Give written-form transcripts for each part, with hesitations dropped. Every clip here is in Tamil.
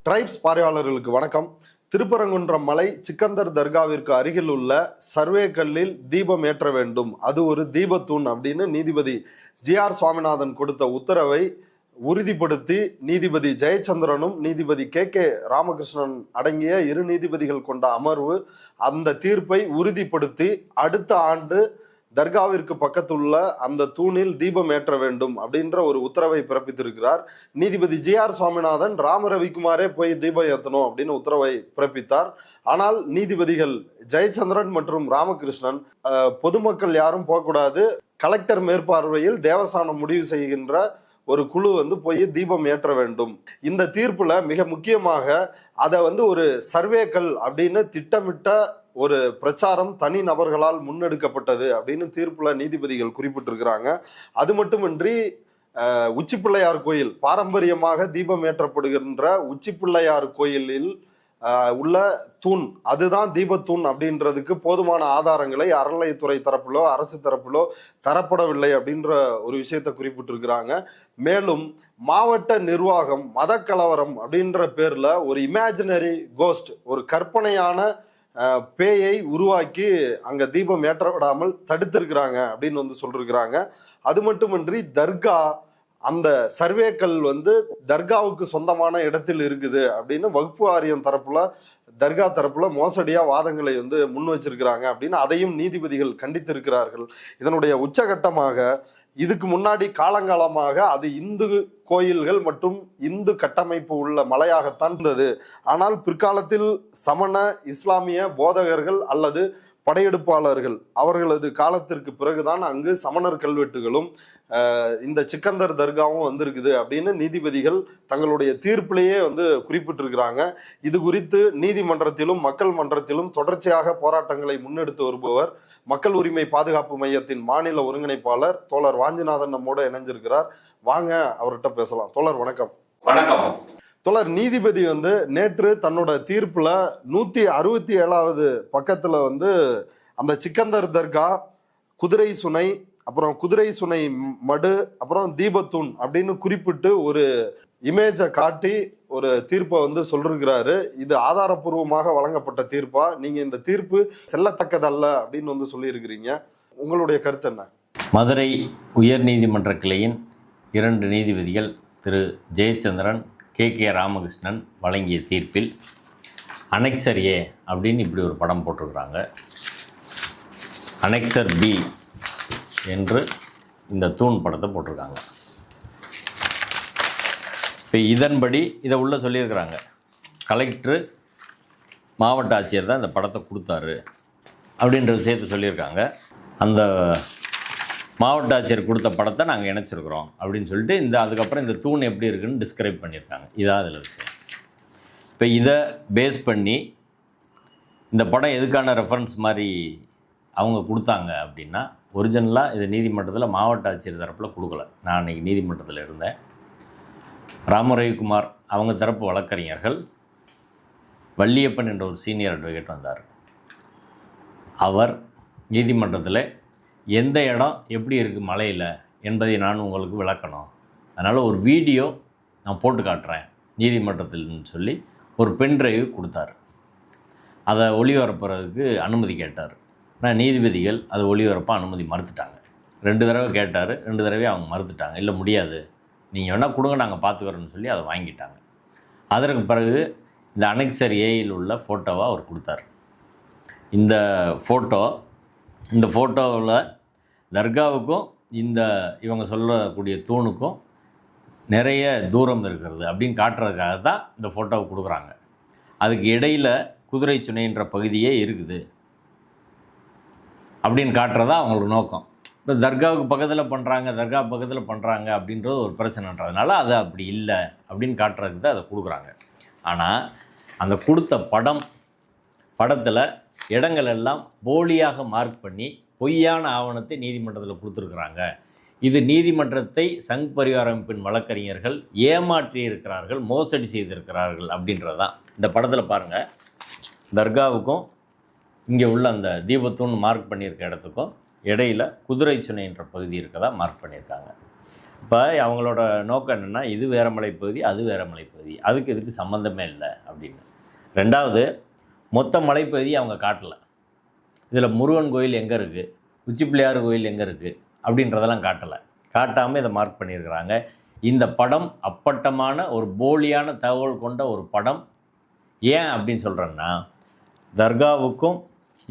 டிரைப்ஸ் பார்வையாளர்களுக்கு வணக்கம். திருப்பரங்குன்றம் மலை சிக்கந்தர் தர்காவிற்கு அருகில் உள்ள சர்வே கல்லில் தீபம் ஏற்ற வேண்டும், அது ஒரு தீபத்தூண் அப்படின்னு நீதிபதி ஜி.ஆர். சுவாமிநாதன் கொடுத்த உத்தரவை உறுதிப்படுத்தி நீதிபதி ஜெயச்சந்திரனும் நீதிபதி கே ராமகிருஷ்ணன் அடங்கிய 2 நீதிபதிகள் கொண்ட அமர்வு அந்த தீர்ப்பை உறுதிப்படுத்தி அடுத்த ஆண்டு தர்காவிற்கு பக்கத்துள்ள அந்த தூணில் தீபம் ஏற்ற வேண்டும் அப்படின்ற ஒரு உத்தரவை பிறப்பித்திருக்கிறார். நீதிபதி ஜி.ஆர். சுவாமிநாதன் ராம ரவிக்குமாரே போய் தீபம் ஏற்றணும் அப்படின்னு உத்தரவை பிறப்பித்தார். ஆனால் நீதிபதிகள் ஜெயச்சந்திரன் மற்றும் ராமகிருஷ்ணன் பொதுமக்கள் யாரும் போகக்கூடாது, கலெக்டர் மேற்பார்வையில் தேவஸ்தானம் முடிவு செய்கின்ற ஒரு குழு போய் தீபம் ஏற்ற வேண்டும். இந்த தீர்ப்புல மிக முக்கியமாக அதை ஒரு சர்வேக்கள் அப்படின்னு திட்டமிட்ட ஒரு பிரச்சாரம் தனி நபர்களால் முன்னெடுக்கப்பட்டது அப்படின்னு தீர்ப்புல நீதிபதிகள் குறிப்பிட்டிருக்கிறாங்க. அது மட்டுமின்றி உச்சிப்பிள்ளையார் கோயில், பாரம்பரியமாக தீபம் ஏற்றப்படுகின்ற உச்சிப்பிள்ளையார் கோயிலில் உள்ள தூண், அதுதான் தீபத்தூண் அப்படின்றதுக்கு போதுமான ஆதாரங்களை அறநிலையத்துறை தரப்பிலோ அரசு தரப்பிலோ தரப்படவில்லை அப்படின்ற ஒரு விஷயத்தை குறிப்பிட்டிருக்கிறாங்க. மேலும் மாவட்ட நிர்வாகம் மத கலவரம் அப்படின்ற பேர்ல ஒரு இமேஜினரி கோஸ்ட், ஒரு கற்பனையான பேயை உருவாக்கி அங்க தீபம் ஏற்ற விடாமல் தடுத்திருக்கிறாங்க அப்படின்னு சொல்லிருக்கிறாங்க. அது மட்டுமின்றி தர்கா, அந்த சர்வேக்கள் தர்காவுக்கு சொந்தமான இடத்தில் இருக்குது அப்படின்னு வக்ஃபு வாரியம் தரப்புல தர்கா தரப்புல மோசடியா வாதங்களை முன் வச்சிருக்கிறாங்க அப்படின்னு அதையும் நீதிபதிகள் கண்டித்திருக்கிறார்கள். இதனுடைய உச்சகட்டமாக இதுக்கு முன்னாடி காலங்காலமாக அது இந்து கோயில்கள் மற்றும் இந்து கட்டமைப்பு உள்ள மலையாகத்தான் இருந்தது. ஆனால் பிற்காலத்தில் சமண இஸ்லாமிய போதகர்கள் அல்லது படையெடுப்பாளர்கள் அவர்களது காலத்திற்கு பிறகுதான் அங்கு சமணர் கல்வெட்டுகளும் இந்த சிக்கந்தர் தர்காவும் வந்திருக்குது அப்படின்னு நீதிபதிகள் தங்களுடைய தீர்ப்பிலேயே குறிப்பிட்டிருக்கிறாங்க. இது குறித்து நீதிமன்றத்திலும் மக்கள் மன்றத்திலும் தொடர்ச்சியாக போராட்டங்களை முன்னெடுத்து வருபவர் மக்கள் உரிமை பாதுகாப்பு மையத்தின் மாநில ஒருங்கிணைப்பாளர் தோழர் வாஞ்சிநாதன் நம்மோட இணைஞ்சிருக்கிறார். வாங்க அவர்கிட்ட பேசலாம். தோழர் வணக்கம். வணக்கம். தோழர், நீதிபதி நேற்று தன்னோட தீர்ப்புல 167வது பக்கத்துல அந்த சிக்கந்தர் தர்கா, குதிரை சுனை, அப்புறம் குதிரை சுனை மடு, அப்புறம் தீபத்தூண் அப்படின்னு குறிப்பிட்டு ஒரு இமேஜை காட்டி ஒரு தீர்ப்பை சொல்லிருக்கிறாரு. இது ஆதாரப்பூர்வமாக வழங்கப்பட்ட தீர்ப்பா, நீங்க இந்த தீர்ப்பு செல்லத்தக்கதல்ல அப்படின்னு சொல்லியிருக்கிறீங்க. உங்களுடைய கருத்து என்ன? மதுரை உயர் நீதிமன்ற கிளையின் 2 நீதிபதிகள் திரு ஜெயச்சந்திரன் கே ராமகிருஷ்ணன் வழங்கிய தீர்ப்பில் அனெக்சர் ஏ அப்படின்னு இப்படி ஒரு படம் போட்டிருக்கிறாங்க. அனெக்சர் பி என்று இந்த தூண் படத்தை போட்டிருக்காங்க. இப்போ இதன்படி இதை உள்ளே சொல்லியிருக்கிறாங்க, கலெக்டரு மாவட்ட ஆட்சியர் தான் இந்த படத்தை கொடுத்தாரு அப்படின்ற விஷயத்தை சொல்லியிருக்காங்க. அந்த மாவட்ட ஆட்சியர் கொடுத்த படத்தை நாங்கள் இணைச்சிருக்கிறோம் அப்படின்னு சொல்லிட்டு அதுக்கப்புறம் இந்த தூண் எப்படி இருக்குன்னு டிஸ்கிரைப் பண்ணியிருக்காங்க. இதான் அதில் விஷயம். இப்போ இதை பேஸ் பண்ணி இந்த படம் எதுக்கான ரெஃபரன்ஸ் மாதிரி அவங்க கொடுத்தாங்க அப்படின்னா, ஒரிஜினலாக இது நீதிமன்றத்தில் மாவட்ட ஆட்சியர் தரப்பில் கொடுக்கல. நான் அன்றைக்கி நீதிமன்றத்தில் இருந்தேன். ராம ரவிக்குமார் அவங்க தரப்பு வழக்கறிஞர்கள், வள்ளியப்பன் என்ற ஒரு சீனியர் அட்வொகேட் வந்தார். அவர் நீதிமன்றத்தில் எந்த இடம் எப்படி இருக்குது மலையில் என்பதை நான் உங்களுக்கு விளக்கணும், அதனால் ஒரு வீடியோ நான் போட்டு காட்டுறேன் நீதிமன்றத்தில்னு சொல்லி ஒரு பென்ட்ரைவ் கொடுத்தாரு. அதை ஒளிபரப்புறதுக்கு அனுமதி கேட்டார். ஆனால் நீதிபதிகள் அதை ஒளிபரப்ப அனுமதி மறுத்துட்டாங்க. 2 தடவை கேட்டார், 2 தடவை அவங்க மறுத்துட்டாங்க. இல்லை முடியாது, நீங்கள் வேணால் கொடுங்க, நாங்கள் பார்த்துக்கிறோன்னு சொல்லி அதை வாங்கிட்டாங்க. அதற்கு பிறகு இந்த அனெக்சர் ஏயில் உள்ள ஃபோட்டோவை அவர் கொடுத்தார். இந்த ஃபோட்டோவில் தர்காவுக்கும் இவங்க சொல்லக்கூடிய தூணுக்கும் நிறைய தூரம் இருக்கிறது அப்படின்னு காட்டுறதுக்காக தான் இந்த ஃபோட்டோவை கொடுக்குறாங்க. அதுக்கு இடையில் குதிரை சுனைன்ற பகுதியே இருக்குது அப்படின்னு காட்டுறதா அவங்களுக்கு நோக்கம். இப்போ தர்கா பக்கத்தில் பண்ணுறாங்க அப்படின்றது ஒரு பிரச்சனைன்றதுனால அது அப்படி இல்லை அப்படின்னு காட்டுறதுக்கு தான் அதை கொடுக்குறாங்க. ஆனால் அந்த கொடுத்த படத்தில் இடங்கள் எல்லாம் போலியாக மார்க் பண்ணி பொய்யான ஆவணத்தை நீதிமன்றத்தில் கொடுத்துருக்குறாங்க. இது நீதிமன்றத்தை சங் பரிவார அமைப்பின் வழக்கறிஞர்கள் ஏமாற்றி இருக்கிறார்கள், மோசடி செய்திருக்கிறார்கள் அப்படின்றது தான். இந்த படத்தில் பாருங்கள், தர்காவுக்கும் இங்கே உள்ள அந்த தீபத்தூண் மார்க் பண்ணியிருக்க இடத்துக்கும் இடையில் குதிரை சுனை என்ற பகுதி இருக்கதா மார்க் பண்ணியிருக்காங்க. இப்போ அவங்களோட நோக்கம் என்னென்னா, இது வேறு மலைப்பகுதி, அது வேறு மலைப்பகுதி, அதுக்கு இதுக்கு சம்மந்தமே இல்லை அப்படின்னு. ரெண்டாவது, மொத்த மலைப்பகுதி அவங்க காட்டலை. இதில் முருகன் கோயில் எங்கே இருக்குது, உச்சி பிள்ளையார் கோயில் எங்கே இருக்குது அப்படின்றதெல்லாம் காட்டலை. காட்டாமல் இதை மார்க் பண்ணியிருக்கிறாங்க. இந்த படம் அப்பட்டமான ஒரு போலியான தகவல் கொண்ட ஒரு படம். ஏன் அப்படின்னு சொல்கிறேன்னா, தர்காவுக்கும்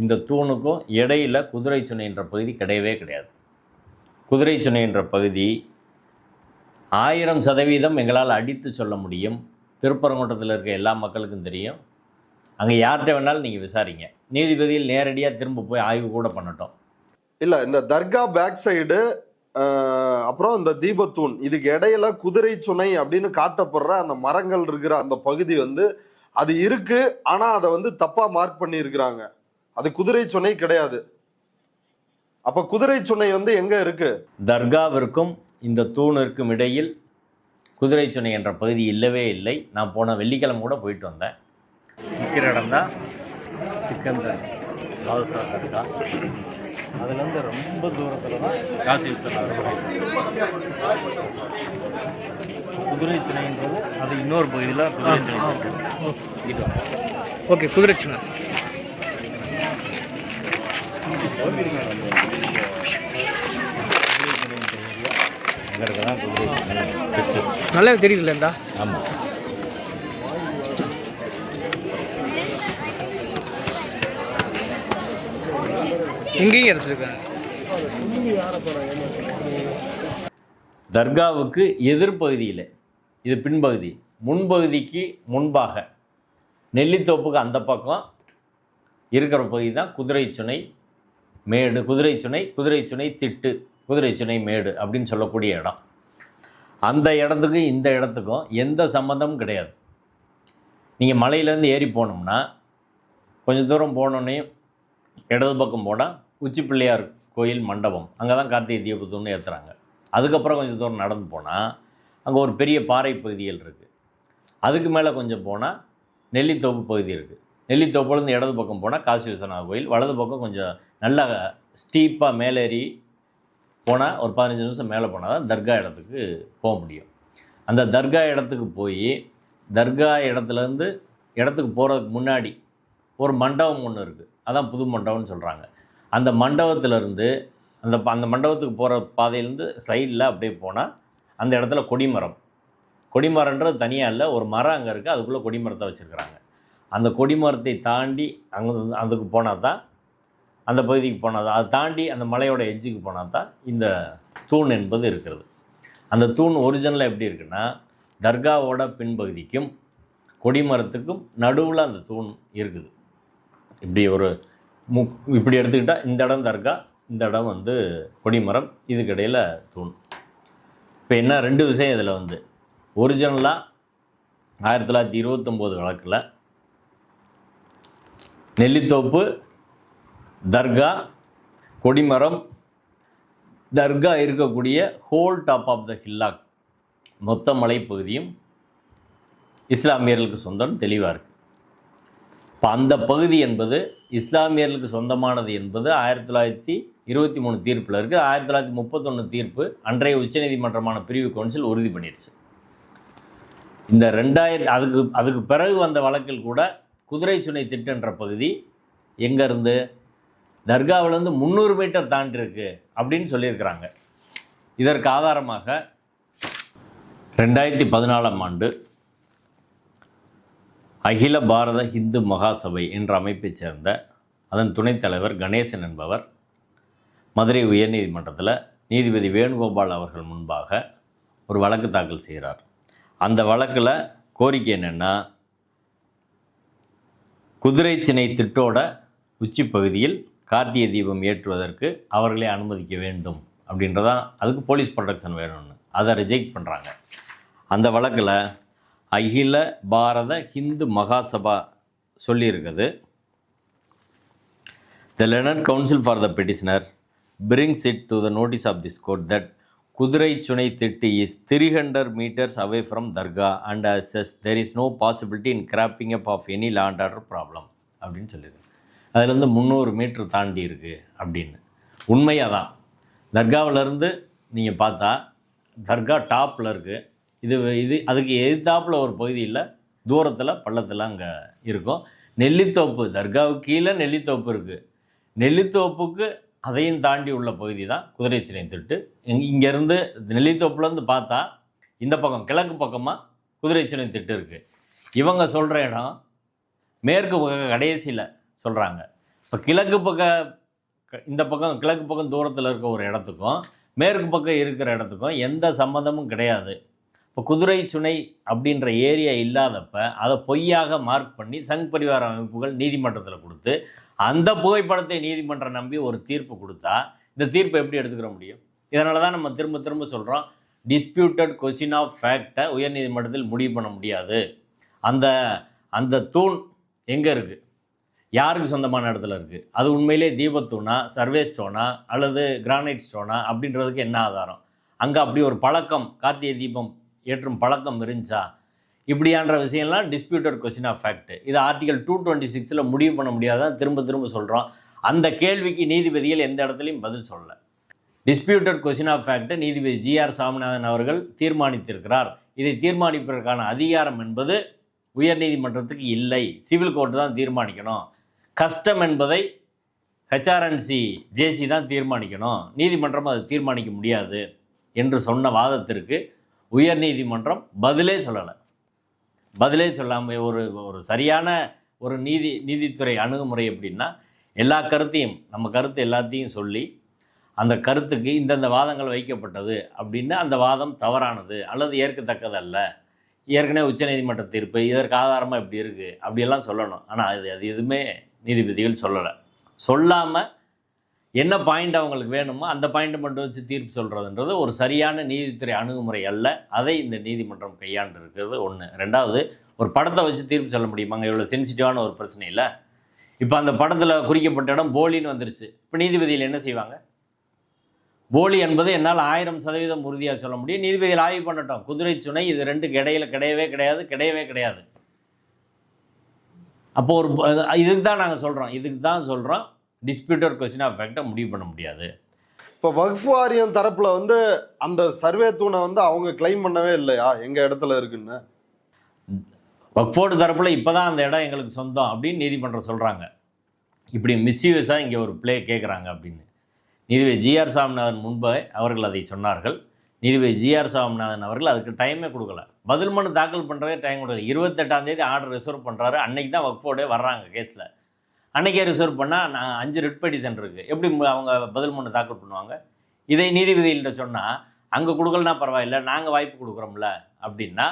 இந்த தூணுக்கும் இடையில் குதிரை சுனை என்ற பகுதி கிடையவே கிடையாது. குதிரை சுனை என்ற பகுதி 1000% எங்களால் அடித்து சொல்ல முடியும். திருப்பரங்குன்றத்தில் இருக்க எல்லா மக்களுக்கும் தெரியும். அங்கே யார்கிட்ட வேணாலும் நீங்கள் விசாரிங்க. நீதிபதியில் நேரடியாக திரும்ப போய் ஆய்வு கூட பண்ணட்டும். இல்லை, இந்த தர்கா பேக் சைடு அப்புறம் இந்த தீபத்தூண் இதுக்கு இடையில குதிரை சுனை அப்படின்னு காட்டப்படுற அந்த மரங்கள் இருக்கிற அந்த பகுதி வந்து அது இருக்கு. ஆனா அதை வந்து தப்பா மார்க் பண்ணி இருக்கிறாங்க. அது குதிரை சுனை கிடையாது. அப்ப குதிரை சுனை வந்து எங்க இருக்கு? தர்காவிற்கும் இந்த தூணிற்கும் இடையில் குதிரை சுனை என்ற பகுதி இல்லவே இல்லை. நான் போன வெள்ளிக்கிழமை கூட போயிட்டு வந்தேன். நிற்கிற இடம் தான் சிக்கந்தர் பாதுஷா தர்கா. அதுலேருந்து ரொம்ப தூரத்தில் தான் காசி விஸ்வநாதர். குதிரை சுனைன்றது அது இன்னொரு பகுதியில் குதிரை சுனை. ஓகே, குதிரை சுனை நல்லா தெரியுதுல்ல இருந்தா. ஆமாம், எங்கேயும் எதை சொல்லியிருக்காங்க. தர்காவுக்கு எதிர்பகுதியில் இது பின்பகுதி, முன்பகுதிக்கு முன்பாக நெல்லித்தோப்புக்கு அந்த பக்கம் இருக்கிற பகுதி தான் குதிரை சுனை மேடு, குதிரை சுனை திட்டு, குதிரை சுனை மேடு அப்படின்னு சொல்லக்கூடிய இடம். அந்த இடத்துக்கும் இந்த இடத்துக்கும் எந்த சம்மந்தமும் கிடையாது. நீங்கள் மலையிலேருந்து ஏறி போனோம்னா கொஞ்சம் தூரம் போனோன்னே இடது பக்கம் போனால் உச்சி பிள்ளையார் கோயில் மண்டபம், அங்கே தான் கார்த்திகை தீபத்தூன்னு ஏற்றுறாங்க. அதுக்கப்புறம் கொஞ்சம் தூரம் நடந்து போனால் அங்கே ஒரு பெரிய பாறை பகுதிகள் இருக்குது. அதுக்கு மேலே கொஞ்சம் போனால் நெல்லித்தோப்பு பகுதி இருக்குது. நெல்லித்தோப்புலேருந்து இடது பக்கம் போனால் காசி விஸ்வநாதர் கோயில், வலது பக்கம் கொஞ்சம் நல்லா ஸ்டீப்பாக மேலேறி போனால் ஒரு 15 நிமிஷம் மேலே போனால் தான் தர்கா இடத்துக்கு போக முடியும். அந்த தர்கா இடத்துக்கு போய் தர்கா இடத்துலேருந்து இடத்துக்கு போகிறதுக்கு முன்னாடி ஒரு மண்டபம் ஒன்று இருக்குது. அதான் புது மண்டபம்னு சொல்கிறாங்க. அந்த மண்டபத்திலேருந்து அந்த மண்டபத்துக்கு போகிற பாதையிலேருந்து சைடில் அப்படியே போனால் அந்த இடத்துல கொடிமரன்றது தனியாக இல்லை, ஒரு மரம் அங்கே இருக்குது. அதுக்குள்ளே கொடிமரத்தை வச்சுருக்குறாங்க. அந்த கொடிமரத்தை தாண்டி அதுக்கு போனால் தான், அந்த பகுதிக்கு போனால் தான், அதை தாண்டி அந்த மலையோட எட்ஜுக்கு போனால் தான் இந்த தூண் என்பது இருக்கிறது. அந்த தூண் ஒரிஜினலாக எப்படி இருக்குன்னா, தர்காவோட பின்பகுதிக்கும் கொடிமரத்துக்கும் நடுவில் அந்த தூண் இருக்குது. இப்படி ஒரு இப்படி எடுத்துக்கிட்டால் இந்த இடம் தர்கா, இந்த இடம் வந்து கொடிமரம், இதுக்கிடையில் தூண். இப்போ என்ன 2 விஷயம் இதில் வந்து, ஒரிஜினலாக 1929 வழக்கில் நெல்லித்தோப்பு, தர்கா, கொடிமரம், தர்கா இருக்கக்கூடிய whole top of the hillock மொத்த மலைப்பகுதியும் இஸ்லாமியர்களுக்கு சொந்தம் தெளிவாக இருக்குது. இப்போ அந்த பகுதி என்பது இஸ்லாமியர்களுக்கு சொந்தமானது என்பது 1923 தீர்ப்பில் இருக்குது. 1931 தீர்ப்பு அன்றைய உச்சநீதிமன்றமான பிரிவு கவுன்சில் உறுதி பண்ணிடுச்சு. இந்த 2000 அதுக்கு பிறகு வந்த வழக்கில் கூட குதிரை சுனை திட்டுன்ற பகுதி எங்கேருந்து தர்காவிலேருந்து 300 மீட்டர் தாண்டி இருக்கு அப்படின்னு சொல்லியிருக்கிறாங்க. இதற்கு ஆதாரமாக 2014ஆம் ஆண்டு அகில பாரத இந்து மகாசபை என்ற அமைப்பைச் சேர்ந்த அதன் துணைத் தலைவர் கணேசன் என்பவர் மதுரை உயர்நீதிமன்றத்தில் நீதிபதி வேணுகோபால் அவர்கள் முன்பாக ஒரு வழக்கு தாக்கல் செய்கிறார். அந்த வழக்கில் கோரிக்கை என்னென்னா, குதிரை சினை திட்டோட உச்சி பகுதியில் கார்த்திகை தீபம் ஏற்றுவதற்கு அவர்களே அனுமதிக்க வேண்டும் அப்படின்றதான். அதுக்கு போலீஸ் ப்ரொடெக்ஷன் வேணும்னு அதை ரிஜெக்ட் பண்ணுறாங்க. அந்த வழக்கில் அகில பாரத ஹிந்து மகாசபா சொல்லியிருக்குது, The Learned Counsel for the petitioner brings it to the notice of this court that Kudirai Chunai Thitti is 300 meters away from Dargah and as such there is no possibility in cropping up of any law and order problem அப்படின்னு சொல்லியிருக்கு. அதுலேருந்து 300 மீட்டர் தாண்டி இருக்குது அப்படின்னு. உண்மையாக தான். தர்காவிலேருந்து நீங்கள் பார்த்தா தர்கா டாப்பில் இருக்குது. இது அதுக்கு எதிர்த்தாப்பில் ஒரு பகுதியில் தூரத்தில் பள்ளத்தில் அங்கே இருக்கும். நெல்லித்தோப்பு, தர்காவுக்கு கீழே நெல்லித்தோப்பு இருக்குது. நெல்லித்தோப்புக்கு அதையும் தாண்டி உள்ள பகுதி தான் குதிரை சினை திட்டு. இங்கேருந்து நெல்லித்தோப்புலேருந்து பார்த்தா இந்த பக்கம் கிழக்கு பக்கமாக குதிரை சினை திட்டு இருக்குது. இவங்க சொல்கிற இடம் மேற்கு பக்கம் கடைசியில் சொல்கிறாங்க. இப்போ கிழக்கு பக்கம் இந்த பக்கம் கிழக்கு பக்கம் தூரத்தில் இருக்க ஒரு இடத்துக்கும் மேற்கு பக்கம் இருக்கிற இடத்துக்கும் எந்த சம்மந்தமும் கிடையாது. இப்போ குதிரை சுனை அப்படின்ற ஏரியா இல்லாதப்ப அதை பொய்யாக மார்க் பண்ணி சங் பரிவார அமைப்புகள் நீதிமன்றத்தில் கொடுத்து அந்த புகைப்படத்தை நீதிமன்றம் நம்பி ஒரு தீர்ப்பு கொடுத்தா இந்த தீர்ப்பை எப்படி எடுத்துக்கிற முடியும்? இதனால தான் நம்ம திரும்ப திரும்ப சொல்கிறோம், டிஸ்பியூட்டட் கொஸ்டின் ஆஃப் ஃபேக்டை உயர்நீதிமன்றத்தில் முடிவு பண்ண முடியாது. அந்த தூண் எங்கே இருக்குது, யாருக்கு சொந்தமான இடத்துல இருக்குது, அது உண்மையிலே தீபத்தூணா, சர்வே ஸ்டோனா அல்லது கிரானைட் ஸ்டோனா அப்படின்றதுக்கு என்ன ஆதாரம்? அங்கே அப்படி ஒரு பழக்கம், கார்த்திகை தீபம் ஏற்றும் பழக்கம் இருந்துச்சா? இப்படியான்ற விஷயம்லாம் டிஸ்பியூட்டட் கொஸ்டின் ஆஃப் ஃபேக்ட். இது ஆர்டிகல் 226 முடிவு பண்ண முடியாதான் திரும்ப திரும்ப சொல்கிறோம். அந்த கேள்விக்கு நீதிபதிகள் எந்த இடத்துலையும் பதில் சொல்லலை. டிஸ்பியூட்டட் கொஸ்டின் ஆஃப் ஃபேக்ட் நீதிபதி ஜிஆர் சாமிநாதன் அவர்கள் தீர்மானித்திருக்கிறார். இதை தீர்மானிப்பதற்கான அதிகாரம் என்பது உயர்நீதிமன்றத்துக்கு இல்லை, சிவில் கோர்ட்டு தான் தீர்மானிக்கணும். கஸ்டம் என்பதை ஹெச்ஆர்என்சி ஜேசி தான் தீர்மானிக்கணும், நீதிமன்றம் அது தீர்மானிக்க முடியாது என்று சொன்ன வாதத்திற்கு உயர்நீதிமன்றம் பதிலே சொல்லலை. பதிலே சொல்லாமல் ஒரு சரியான ஒரு நீதித்துறை அணுகுமுறை எப்படின்னா, எல்லா கருத்தையும் நம்ம கருத்து எல்லாத்தையும் சொல்லி அந்த கருத்துக்கு இந்தந்த வாதங்கள் வைக்கப்பட்டது அப்படின்னு அந்த வாதம் தவறானது அல்லது ஏற்கத்தக்கதல்ல, ஏற்கனவே உச்சநீதிமன்ற தீர்ப்பு இதற்கு ஆதாரமாக இப்படி இருக்குது அப்படியெல்லாம் சொல்லணும். ஆனால் அது எதுவுமே நீதிபதிகள் சொல்லலை. சொல்லாமல் என்ன பாயிண்ட் அவங்களுக்கு வேணுமோ அந்த பாயிண்ட்டை மட்டும் வச்சு தீர்ப்பு சொல்கிறதுன்றது ஒரு சரியான நீதித்துறை அணுகுமுறை அல்ல. அதை இந்த நீதிமன்றம் கையாண்டு இருக்கிறது ஒன்று. ரெண்டாவது, ஒரு படத்தை வச்சு தீர்ப்பு சொல்ல முடியுமாங்க? இவ்வளோ சென்சிட்டிவான ஒரு பிரச்சனை இல்லை. இப்போ அந்த படத்தில் குறிக்கப்பட்ட இடம் போலின்னு வந்துருச்சு. இப்போ நீதிபதியில் என்ன செய்வாங்க? போலி என்பது என்னால் 1000% உறுதியாக சொல்ல முடியும். நீதிபதியில் ஆய்வு பண்ணட்டும். குதிரை சுனை இது ரெண்டுக்கு இடையில கிடையவே கிடையாது. அப்போ இதுக்கு தான் நாங்கள் சொல்கிறோம், டிஸ்பியூட்டட் கொஸ்டின் ஆஃப் ஃபேக்டை முடிவு பண்ண முடியாது. இப்போ வக்ஃப் வாரியம் தரப்புல அந்த சர்வே தூணை அவங்க கிளைம் பண்ணவே இல்லையா எங்க இடத்துல இருக்குன்னு? வக்ஃபோர்டு தரப்புல இப்போ தான் அந்த இடம் எங்களுக்கு சொந்தம் அப்படின்னு நீதிமன்றம் சொல்கிறாங்க. இப்படி மிஸ்யூஸாக இங்கே ஒரு ப்ளே கேட்குறாங்க அப்படின்னு நீதிபதி ஜிஆர் சாமிநாதன் முன்பே அவர்கள் அதை சொன்னார்கள். நீதிபதி ஜிஆர் சாமிநாதன் அவர்கள் அதுக்கு டைமே கொடுக்கல. பதில் மனு தாக்கல் பண்ணுறதே டைம் கொடுக்கல. 28ஆம் தேதி ஆர்டர் ரிசர்வ் பண்ணுறாரு. அன்னைக்கு தான் வக்ஃபோர்டே வர்றாங்க கேஸில். அன்றைக்கே ரிசர்வ் பண்ணால் 5 ரிட் பெட்டிஷன் இருக்குது. எப்படி அவங்க பதில் மனு தாக்கல் பண்ணுவாங்க? இதை நீதிபதிகள்கிட்ட சொன்னால் அங்கே கொடுக்கலனா பரவாயில்ல, நாங்கள் வாய்ப்பு கொடுக்குறோம்ல அப்படின்னா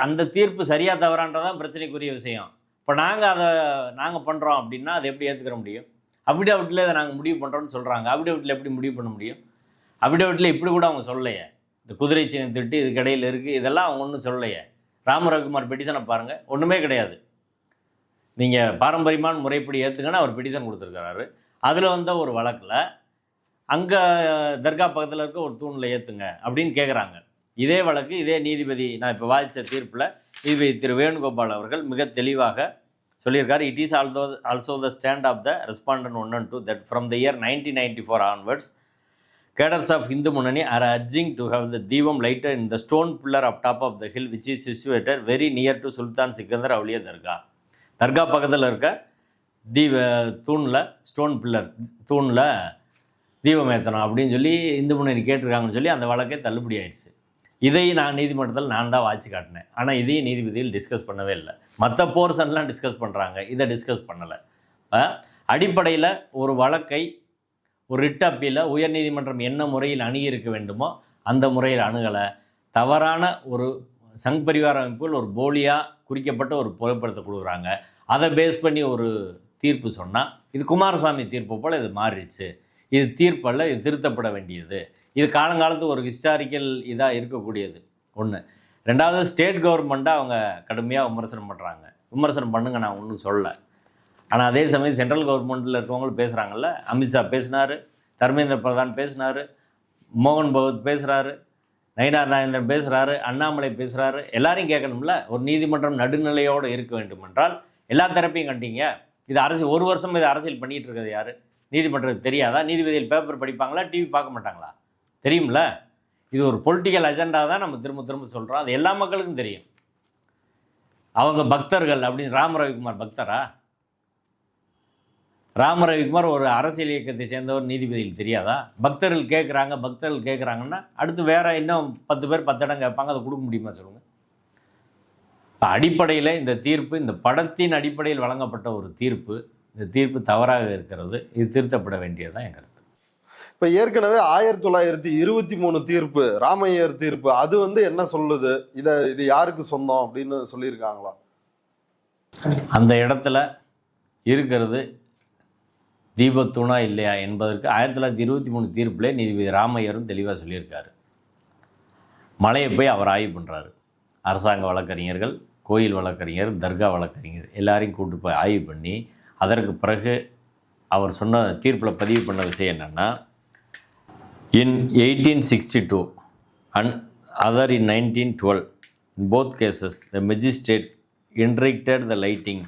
அந்த தீர்ப்பு சரியாக தவறான்றதான் பிரச்சனைக்குரிய விஷயம். இப்போ நாங்கள் பண்ணுறோம் அப்படின்னா அதை எப்படி ஏற்றுக்கிற முடியும்? அஃபிடேவிட்டில் இதை நாங்கள் முடிவு பண்ணுறோன்னு சொல்கிறாங்க. அஃபிடேவிட்டில் எப்படி முடிவு பண்ண முடியும்? அஃபிடேவிட்டில் இப்படி கூட அவங்க சொல்லலையே. இந்த குதிரை சின்ன திட்டு இதுக்கு இடையில் இருக்குது, இதெல்லாம் அவங்க ஒன்றும் சொல்லலையே. ராமரவிக்குமார் பெட்டிஷனை பாருங்கள், ஒன்றுமே கிடையாது. நீங்கள் பாரம்பரியமான முறைப்படி ஏற்றுங்கன்னா அவர் பெட்டிஷன் கொடுத்துருக்கிறாரு. அதில் ஒரு வழக்கில் அங்கே தர்கா பக்கத்தில் இருக்க ஒரு தூணில் ஏற்றுங்க அப்படின்னு கேட்குறாங்க. இதே வழக்கு இதே நீதிபதி நான் இப்போ வாதித்த தீர்ப்பில் நீதிபதி திரு வேணுகோபால் அவர்கள் மிக தெளிவாக சொல்லியிருக்காரு. It is also the stand of the respondent 1 and 2 that from the year 1994 onwards cadres of Hindu Munani are urging to have the Deevam lighted in the stone pillar up top of the hill which is situated very near to Sultan Sikandar Awliya Dargah. தர்கா பக்கத்தில் இருக்க தூணில் ஸ்டோன் பில்லர் தூணில் தீபம் ஏற்றணும் அப்படின்னு சொல்லி இந்து முன்னணி கேட்டிருக்காங்கன்னு சொல்லி அந்த வழக்கே தள்ளுபடி ஆயிடுச்சு. இதை நீதிமன்றத்தில் நான் தான் வாட்சி காட்டினேன். ஆனால் இதையும் நீதிபதியில் டிஸ்கஸ் பண்ணவே இல்லை. மற்ற போர்ஷன்லாம் டிஸ்கஸ் பண்ணுறாங்க, இதை டிஸ்கஸ் பண்ணலை. அடிப்படையில் ஒரு வழக்கை ஒரு ரிட் அப்பீல உயர்நீதிமன்றம் என்ன முறையில் அணுகியிருக்க வேண்டுமோ அந்த முறையில் அணுகலை. தவறான ஒரு சங் பரிவார அமைப்புகள் ஒரு போலியாக குறிக்கப்பட்ட ஒரு புகைப்படத்தை கொடுக்குறாங்க. அதை பேஸ் பண்ணி ஒரு தீர்ப்பு சொன்னால் இது குமாரசாமி தீர்ப்பு போல் இது மாறிடுச்சு. இது தீர்ப்பல்ல, இது திருத்தப்பட வேண்டியது. இது காலங்காலத்துக்கு ஒரு ஹிஸ்டாரிக்கல் இதாக இருக்கக்கூடியது ஒன்று. ரெண்டாவது, ஸ்டேட் கவர்மெண்ட்டை அவங்க கடுமையாக விமர்சனம் பண்ணுறாங்க. விமர்சனம் பண்ணுங்க, நான் ஒன்றும் சொல்லலை. ஆனால் அதே சமயம் சென்ட்ரல் கவர்மெண்ட்டில் இருக்கவங்களும் பேசுகிறாங்கல்ல. அமித்ஷா பேசினார், தர்மேந்திர பிரதான் பேசினார், மோகன் பகவத் பேசுகிறாரு, நயினார் நாகேந்திரன் பேசுகிறாரு, அண்ணாமலை பேசுகிறாரு. எல்லாரையும் கேட்கணும்ல. ஒரு நீதிமன்றம் நடுநிலையோடு இருக்க வேண்டும் என்றால் எல்லா தரப்பையும் கண்டிங்க. இது அரசியல், 1 வருஷம் இது அரசியல் பண்ணிகிட்டு இருக்கிறது யார்? நீதிமன்றத்துக்கு தெரியாதா? நீதிபதிகள் பேப்பர் படிப்பாங்களா, டிவி பார்க்க மாட்டாங்களா? தெரியும்ல. இது ஒரு பொலிட்டிக்கல் அஜெண்டா தான் நம்ம திரும்ப திரும்ப சொல்கிறோம். அது எல்லா மக்களுக்கும் தெரியும். அவங்க பக்தர்கள் அப்படின்னு ராம ரவிக்குமார் பக்தரா? ராம ரவிக்குமார் ஒரு அரசியல் இயக்கத்தை சேர்ந்தவர் நீதிபதியில் தெரியாதா? பக்தர்கள் கேட்குறாங்கன்னா அடுத்து வேற இன்னும் 10 பேர் 10 இடம் கேட்பாங்க, அதை கொடுக்க முடியுமா சொல்லுங்கள்? அடிப்படையில் இந்த தீர்ப்பு, இந்த படத்தின் அடிப்படையில் வழங்கப்பட்ட ஒரு தீர்ப்பு, இந்த தீர்ப்பு தவறாக இருக்கிறது. இது திருத்தப்பட வேண்டியதுதான் என் கருத்து. இப்ப ஏற்கனவே 1923 தீர்ப்பு, ராமையர் தீர்ப்பு, அது என்ன சொல்லுது? இது யாருக்கு சொந்தம் அப்படின்னு சொல்லியிருக்காங்களா? அந்த இடத்துல இருக்கிறது தீபத்தூணா இல்லையா என்பதற்கு 1923 தீர்ப்பிலே நீதிபதி ராமையரும் தெளிவாக சொல்லியிருக்காரு. மலையை போய் அவர் ஆய்வு பண்ணுறாரு. அரசாங்க வழக்கறிஞர்கள், கோயில் வழக்கறிஞர், தர்கா வழக்கறிஞர் எல்லாரையும் கூட்டு போய் ஆய்வு பண்ணி அதற்கு பிறகு அவர் சொன்ன தீர்ப்பில் பதிவு பண்ண விஷயம் என்னென்னா, in 1862 and other in 1912, in both cases the magistrate interdicted the lighting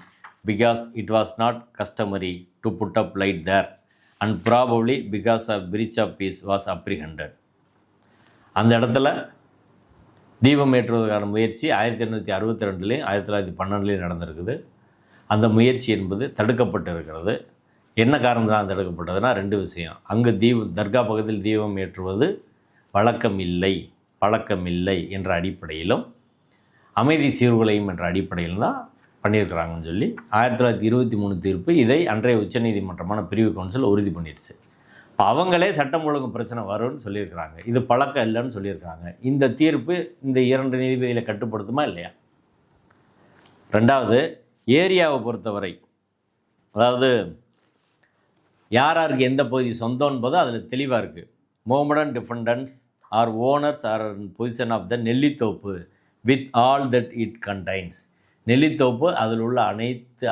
because it was not customary to put up light there and probably because of breach of peace was apprehended. அந்த இடத்துல தீபம் ஏற்றுவதற்கான முயற்சி 1862லேயும் 1912லேயும் நடந்திருக்குது. அந்த முயற்சி என்பது தடுக்கப்பட்டு இருக்கிறது. என்ன காரணத்தினால் தடுக்கப்பட்டதுன்னா 2 விஷயம். அங்கு தர்கா பகுதியில் தீபம் ஏற்றுவது பழக்கமில்லை என்ற அடிப்படையிலும், அமைதி சீர்குலையும் என்ற அடிப்படையில் தான் பண்ணியிருக்கிறாங்கன்னு சொல்லி 1923 தீர்ப்பு இதை அன்றைய உச்சநீதிமன்றமான பிரிவு கவுன்சில் உறுதி பண்ணிடுச்சு. இப்போ அவங்களே சட்டம் ஒழுங்கு பிரச்சனை வரும்னு சொல்லியிருக்கிறாங்க. இது பழக்கம் இல்லைன்னு சொல்லியிருக்கிறாங்க. இந்த தீர்ப்பு இந்த 2 நீதிபதிகளை கட்டுப்படுத்துமா இல்லையா? 2வது, ஏரியாவை பொறுத்தவரை, அதாவது யாருக்கு எந்த பகுதி சொந்தம் என்பது அதில் தெளிவாக இருக்குது. Mohammedan defendants are owners or in possession of the Nellithoppu with all that it contains. Nellithoppu அதில் உள்ள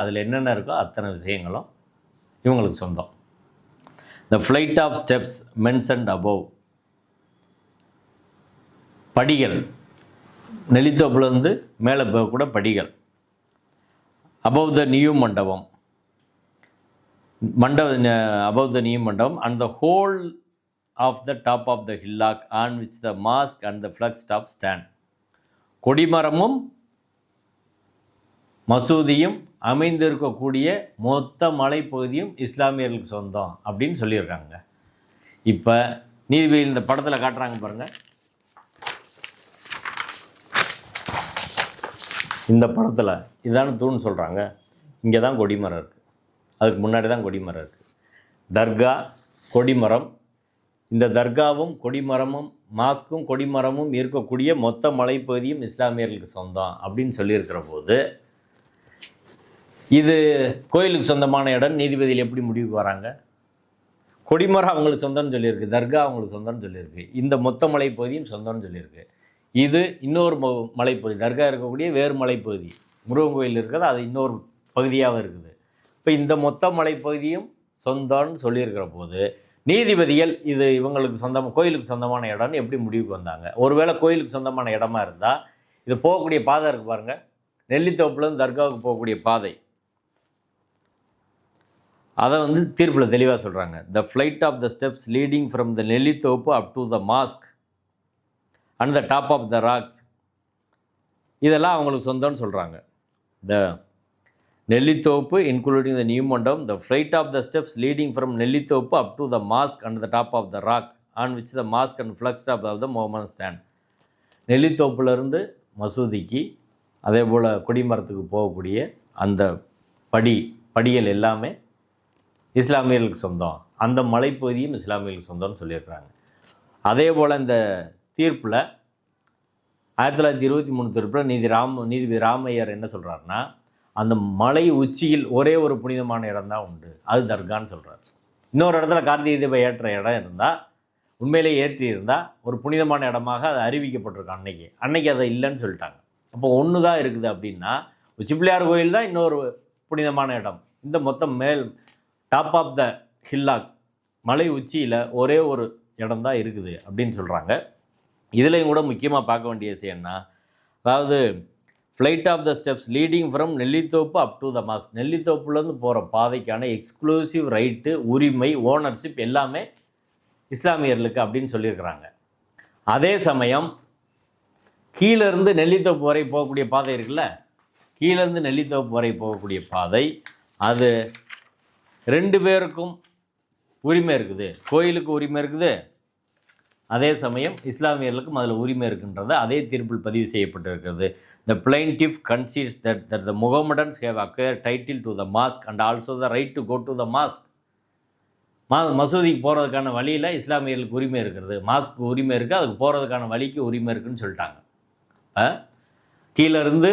அதில் என்னென்ன இருக்கோ அத்தனை விஷயங்களும் இவங்களுக்கு சொந்தம். The flight of steps mentioned above, படிகள், நெல்லித்தோப்புலேருந்து மேலே கூட படிகள். above the new mandapam above the new mandapam and the whole of the top of the hillock on which the mosque and the flag stop stand. கொடிமரமும் மசூதியும் அமைந்திருக்கக்கூடிய மொத்த மலைப்பகுதியும் இஸ்லாமியர்களுக்கு சொந்தம் அப்படின்னு சொல்லியிருக்காங்க. இப்போ நீதிபதி இந்த படத்தில் காட்டுறாங்க பாருங்கள். இந்த படத்தில் இதான தூண் சொல்கிறாங்க. இங்கே தான் கொடிமரம் இருக்குது, அதுக்கு முன்னாடி தான் கொடிமரம் இருக்குது. தர்கா, கொடிமரம். இந்த தர்காவும் கொடிமரமும் மாஸ்க்கும் கொடிமரமும் இருக்கக்கூடிய மொத்த மலைப்பகுதியும் இஸ்லாமியர்களுக்கு சொந்தம் அப்படின்னு சொல்லியிருக்கிற போது, இது கோயிலுக்கு சொந்தமான இடம் நீதிபதியில் எப்படி முடிவுக்கு வராங்க? கொடிமரம் அவங்களுக்கு சொந்தம்னு சொல்லியிருக்கு, தர்கா அவங்களுக்கு சொந்தம்னு சொல்லியிருக்கு, இந்த மொத்த மலைப்பகுதியும் சொந்தம்னு சொல்லியிருக்கு. இது இன்னொரு மலைப்பகுதி, தர்கா இருக்கக்கூடிய வேறு மலைப்பகுதி, முருகன் கோயில் இருக்கிறது அது இன்னொரு பகுதியாக இருக்குது. இப்போ இந்த மொத்த மலைப்பகுதியும் சொந்தம்னு சொல்லியிருக்கிற போது நீதிபதிகள் இது இவங்களுக்கு சொந்தம், கோயிலுக்கு சொந்தமான இடம்னு எப்படி முடிவுக்கு வந்தாங்க? ஒருவேளை கோயிலுக்கு சொந்தமான இடமா இருந்தால் இது போகக்கூடிய பாதை இருக்குது பாருங்கள், நெல்லித்தோப்புலேருந்து தர்காவுக்கு போகக்கூடிய பாதை, அதை தீர்ப்பில் தெளிவாக சொல்கிறாங்க. The flight of the steps leading from the Nellithoppu up to the mosque and the top of the rocks, இதெல்லாம் அவங்களுக்கு சொந்தம்னு சொல்கிறாங்க. The Nellithoppu including the new mandapam, the flight of the steps leading from Nellithoppu up to the mosque and the top of the rock on which the mosque and flagstaff of the மொஹமன் ஸ்டாண்ட். நெல்லித்தோப்புலேருந்து மசூதிக்கு அதே போல் கொடிமரத்துக்கு போகக்கூடிய அந்த படிகள் எல்லாமே இஸ்லாமியர்களுக்கு சொந்தம், அந்த மலைப்பகுதியும் இஸ்லாமியர்களுக்கு சொந்தம்னு சொல்லியிருக்கிறாங்க. அதே போல் இந்த தீர்ப்பில் 1923 தீர்ப்பில் நீதிபதி ராமையர் என்ன சொல்கிறாருன்னா, அந்த மலை உச்சியில் ஒரே ஒரு புனிதமான இடம் தான் உண்டு, அது தர்கான்னு சொல்கிறார். இன்னொரு இடத்துல கார்த்திகை தீபம் ஏற்ற இடம் இருந்தால், உண்மையிலே ஏற்றி இருந்தால் ஒரு புனிதமான இடமாக அது அறிவிக்கப்பட்டிருக்கும். அன்னைக்கு அதை இல்லைன்னு சொல்லிட்டாங்க. அப்போ ஒன்று தான் இருக்குது அப்படின்னா, உச்சிப்பிள்ளையார் கோயில் தான் இன்னொரு புனிதமான இடம். இந்த மொத்தம் டாப் ஆஃப் த ஹில்லாக், மலை உச்சியில் ஒரே ஒரு இடம் தான் இருக்குது அப்படின்னு சொல்கிறாங்க. இதுலேயும் கூட முக்கியமாக பார்க்க வேண்டிய விஷயம்னா, அதாவது flight of the steps leading from Nellithoppu up to the mosque, நெல்லித்தோப்புலேருந்து போகிற பாதைக்கான எக்ஸ்க்ளூசிவ் ரைட்டு, உரிமை, ஓனர்ஷிப் எல்லாமே இஸ்லாமியர்களுக்கு அப்படின்னு சொல்லியிருக்கிறாங்க. அதே சமயம் கீழேருந்து நெல்லித்தோப்பு வரை போகக்கூடிய பாதை இருக்குல்ல, கீழேருந்து நெல்லித்தோப்பு வரை போகக்கூடிய பாதை, அது 2 பேருக்கும் உரிமை இருக்குது. கோயிலுக்கு உரிமை இருக்குது, அதே சமயம் இஸ்லாமியர்களுக்கும் அதில் உரிமை இருக்குன்றது அதே தீர்ப்பில் பதிவு செய்யப்பட்டிருக்கிறது. The plaintiff concedes that the Mohammedans have acquired title to the mosque and also the right to go to the mosque. மசூதிக்கு போகிறதுக்கான வழியில் இஸ்லாமியர்களுக்கு உரிமை இருக்கிறது, மாஸ்க்கு உரிமை இருக்குது, அதுக்கு போகிறதுக்கான வழிக்கு உரிமை இருக்குதுன்னு சொல்லிட்டாங்க. கீழேருந்து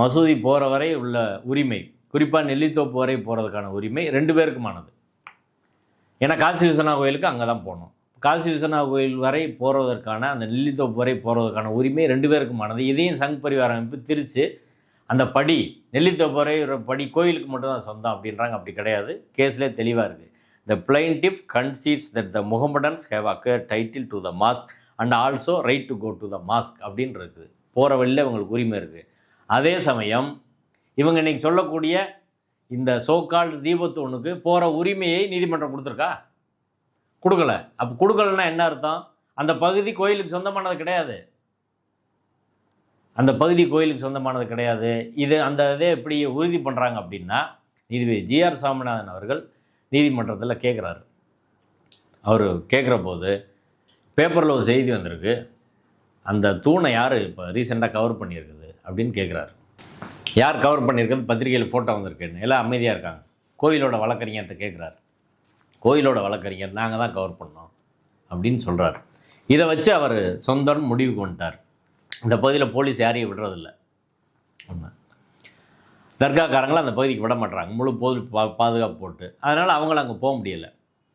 மசூதி போகிற வரை உள்ள உரிமை, குறிப்பாக நெல்லித்தோப்பு வரை போகிறதுக்கான உரிமை 2 பேருக்குமானது. ஏன்னா காசி விஸ்வநாத கோயிலுக்கு அங்கே தான் போகணும். காசி விஸ்வநாத கோயில் வரை போகிறதற்கான, அந்த நெல்லித்தோப்பு வரை போகிறதுக்கான உரிமை 2 பேருக்குமானது. இதையும் சங் பரிவார அமைப்பு திரித்து அந்த படி நெல்லித்தோப்பு வரை ஒரு படி கோயிலுக்கு மட்டும்தான் சொந்தம் அப்படின்றாங்க. அப்படி கிடையாது, கேஸ்லேயே தெளிவாக இருக்குது. The plaintiff concedes that the Mohammedans have acquired title to the mosque and also right to go to the mosque அப்படின்னு இருக்குது. போகிற வழியில் இவங்களுக்கு உரிமை இருக்குது. அதே சமயம் இவங்க இன்றைக்கி சொல்லக்கூடிய இந்த சோகால்டு தீபத்தூணுக்கு போகிற உரிமையை நீதிமன்றம் கொடுத்துருக்கா? கொடுக்கல. அப்போ கொடுக்கலன்னா என்ன அர்த்தம்? அந்த பகுதி கோயிலுக்கு சொந்தமானது கிடையாது, அந்த பகுதி கோயிலுக்கு சொந்தமானது கிடையாது. அந்த இதை எப்படி உறுதி பண்ணுறாங்க அப்படின்னா, நீதிபதி ஜிஆர் சாமிநாதன் அவர்கள் நீதிமன்றத்தில் கேட்குறாரு. அவர் கேட்குற போது பேப்பரில் ஒரு செய்தி வந்திருக்கு, அந்த தூணை யார் இப்போ ரீசெண்டாக கவர் பண்ணியிருக்குது அப்படின்னு கேட்குறாரு. யார் கவர் பண்ணியிருக்கிறது, பத்திரிகையில் ஃபோட்டோ வந்திருக்குன்னு எல்லாம் அமைதியாக இருக்காங்க. கோயிலோட வழக்கறிஞர்கிட்ட கேட்குறாரு. கோயிலோட வழக்கறிஞர் நாங்கள் தான் கவர் பண்ணோம் அப்படின்னு சொல்கிறார். இதை வச்சு அவர் சொந்தம் முடிவுக்கு வந்துட்டார். இந்த பகுதியில் போலீஸ் யாரையும் விடுறதில்ல. ஆமாம், தர்காக்காரங்களை அந்த பகுதிக்கு விட மாட்டுறாங்க, முழு பாதுகாப்பு போட்டு. அதனால் அவங்கள அங்கே போக முடியலை.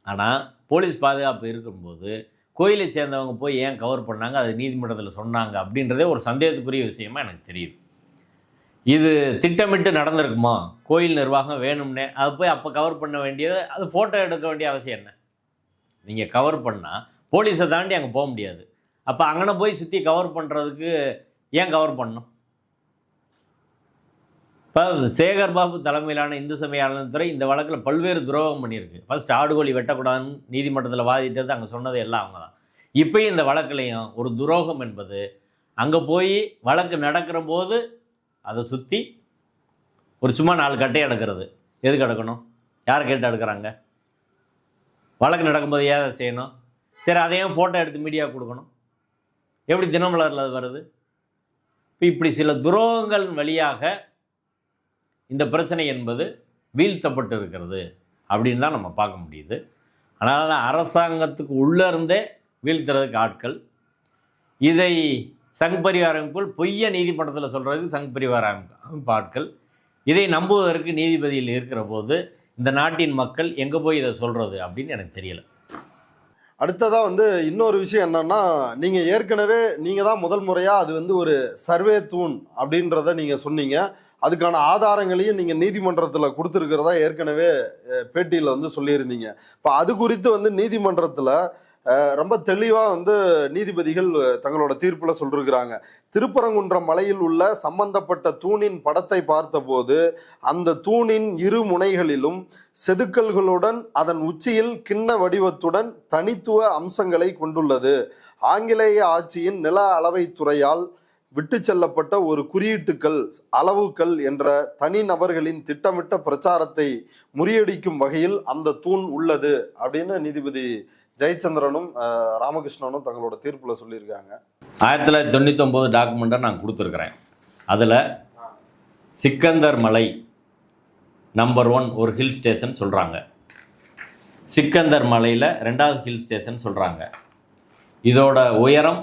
ஆனால் போலீஸ் பாதுகாப்பு இருக்கும்போது கோயிலை சேர்ந்தவங்க போய் ஏன் கவர் பண்ணாங்க, அது நீதிமன்றத்தில் சொன்னாங்க அப்படின்றதே ஒரு சந்தேகத்துக்குரிய விஷயமா எனக்கு தெரியுது. இது திட்டமிட்டு நடந்திருக்குமா? கோயில் நிர்வாகம் வேணும்னே அது போய் அப்போ கவர் பண்ண வேண்டியது, அது ஃபோட்டோ எடுக்க வேண்டிய அவசியம் என்ன? நீங்கள் கவர் பண்ணால் போலீஸை தாண்டி அங்கே போக முடியாது. அப்போ அங்கே போய் சுற்றி கவர் பண்ணுறதுக்கு ஏன் கவர் பண்ணணும்? இப்போ சேகர் பாபு தலைமையிலான இந்து சமய அறநிலையத்துறை இந்த வழக்கில் பல்வேறு துரோகம் பண்ணியிருக்கு. ஃபஸ்ட் ஆடுகோழி வெட்டக்கூடாதுன்னு நீதிமன்றத்தில் வாதிட்டது, அங்கே சொன்னது எல்லாம் அவங்க தான். இப்போயும் இந்த வழக்குலையும் ஒரு துரோகம் என்பது, அங்கே போய் வழக்கு நடக்கிற போது அதை சுற்றி ஒரு சும்மா 4 கட்டையை எடுக்கிறது. எதுக்கு எடுக்கணும்? யாரை கேட்டு எடுக்கிறாங்க? வழக்கு நடக்கும்போது ஏன் அதை செய்யணும்? சரி, அதையும் ஃபோட்டோ எடுத்து மீடியா கொடுக்கணும். எப்படி தினமலரில் அது வருது? இப்போ இப்படி சில துரோகங்கள் வழியாக இந்த பிரச்சனை என்பது வீழ்த்தப்பட்டு இருக்கிறது அப்படின்னு தான் நம்ம பார்க்க முடியுது. அதனால் அரசாங்கத்துக்கு உள்ளே இருந்தே வீழ்த்துறதுக்கு ஆட்கள், இதை சங் பரிவார அமைப்புகள் பொய்ய நீதிமன்றத்தில் சொல்கிறதுக்கு சங் பரிவார அமைப்பு ஆட்கள், இதை நம்புவதற்கு நீதிபதியில் இருக்கிற போது இந்த நாட்டின் மக்கள் எங்கே போய் இதை சொல்கிறது அப்படின்னு எனக்கு தெரியலை. அடுத்ததாக இன்னொரு விஷயம் என்னன்னா, நீங்கள் ஏற்கனவே நீங்கள் தான் முதல் முறையாக அது ஒரு சர்வே தூண் அப்படின்றத நீங்கள் சொன்னீங்க. அதுக்கான ஆதாரங்களையும் நீங்கள் நீதிமன்றத்தில் கொடுத்துருக்கிறதா ஏற்கனவே பேட்டியில் சொல்லியிருந்தீங்க. இப்போ அது குறித்து நீதிமன்றத்தில் ரொம்ப தெளிவாக நீதிபதிகள் தங்களோட தீர்ப்பில் சொல்லிருக்கிறாங்க. திருப்பரங்குன்றம் மலையில் உள்ள சம்பந்தப்பட்ட தூணின் படத்தை பார்த்தபோது அந்த தூணின் 2 முனைகளிலும் செதுக்கல்களுடன் அதன் உச்சியில் கிண்ண வடிவத்துடன் தனித்துவ அம்சங்களை கொண்டுள்ளது. ஆங்கிலேய ஆட்சியின் நில அளவைத்துறையால் விட்டு செல்லப்பட்ட ஒரு குறியீட்டுக்கள், அளவுகள் என்ற தனி நபர்களின் திட்டமிட்ட பிரச்சாரத்தை முறியடிக்கும் வகையில் அந்த தூண் உள்ளது அப்படின்னு நீதிபதி ஜெயச்சந்திரனும் ராமகிருஷ்ணனும் தங்களோட தீர்ப்புல சொல்லியிருக்காங்க. 1999 டாக்குமெண்ட்டை நான் கொடுத்துருக்குறேன். அதில் சிக்கந்தர் மலை நம்பர் 1 ஒரு ஹில் ஸ்டேஷன் சொல்கிறாங்க. சிக்கந்தர் மலையில் 2வது ஹில் ஸ்டேஷன் சொல்கிறாங்க. இதோட உயரம்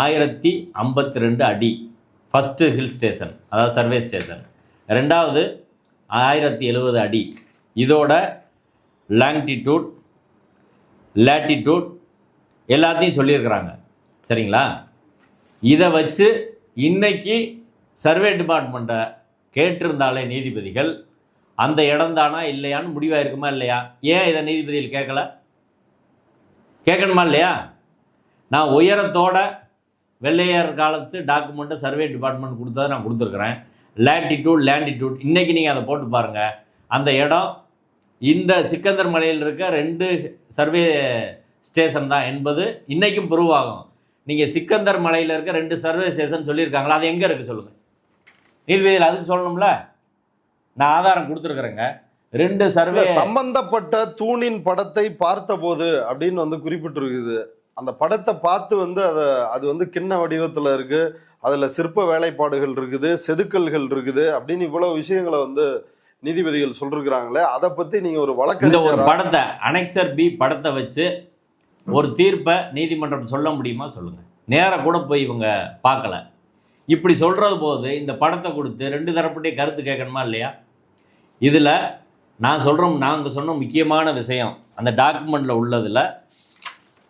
1052 அடி ஃபஸ்ட்டு ஹில் ஸ்டேஷன், அதாவது சர்வே ஸ்டேஷன். 2வது 1070 அடி. இதோட லாங்கிடியூட், லேட்டிடியூட் எல்லாத்தையும் சொல்லியிருக்கிறாங்க. சரிங்களா? இதை வச்சு இன்னைக்கு சர்வே டிபார்ட்மெண்ட்டை கேட்டிருந்தாலே நீதிபதிகள் அந்த இடம் தானா இல்லையான்னு முடிவாயிருக்குமா இல்லையா? ஏன் இதை நீதிபதிகள் கேட்கல? கேட்கணுமா இல்லையா? நான் உயரத்தோட வெள்ளையர் காலத்து டாக்குமெண்ட்டை சர்வே டிபார்ட்மெண்ட் கொடுத்ததை நான் கொடுத்துருக்குறேன். லேட்டிடியூட், லேண்டிடியூட் இன்றைக்கி நீங்கள் அதை போட்டு பாருங்கள். அந்த இடம் இந்த சிக்கந்தர் மலையில் இருக்க 2 சர்வே ஸ்டேஷன் தான் என்பது இன்றைக்கும் ப்ரூவ் ஆகும். நீங்கள் சிக்கந்தர் மலையில் இருக்க 2 சர்வே ஸ்டேஷன் சொல்லியிருக்காங்களா, அது எங்கே இருக்குது சொல்லுங்கள். நீதிபதியில் அதுக்கு சொல்லணும்ல. நான் ஆதாரம் கொடுத்துருக்குறேங்க. 2 சர்வே சம்பந்தப்பட்ட தூணின் படத்தை பார்த்தபோது அப்படின்னு வந்து குறிப்பிட்டிருக்குது. அந்த படத்தை பார்த்து வந்து அது வந்து கிண்ண வடிவத்துல இருக்கு, அதுல சிற்ப வேலைப்பாடுகள் இருக்குது, செதுக்கல்கள் இருக்குது அப்படின்னு இவ்வளவு விஷயங்களை வந்து நீதிபதிகள் சொல்லிருக்கிறாங்களே, அதை பத்தி நீங்க ஒரு இந்த ஒரு வழக்கறிஞரா படத்தை அனெக்சர் பி படத்தை வச்சு ஒரு தீர்ப்பை நீதிமன்றம் சொல்ல முடியுமா சொல்லுங்க. நேராக கூட போய் இவங்க பார்க்கல. இப்படி சொல்றது போது இந்த படத்தை கொடுத்து 2 தரப்பட்டே கருத்து கேட்கணுமா இல்லையா? இதில் நாங்கள் சொன்ன முக்கியமான விஷயம் அந்த டாக்குமெண்ட்டில் உள்ளதில்,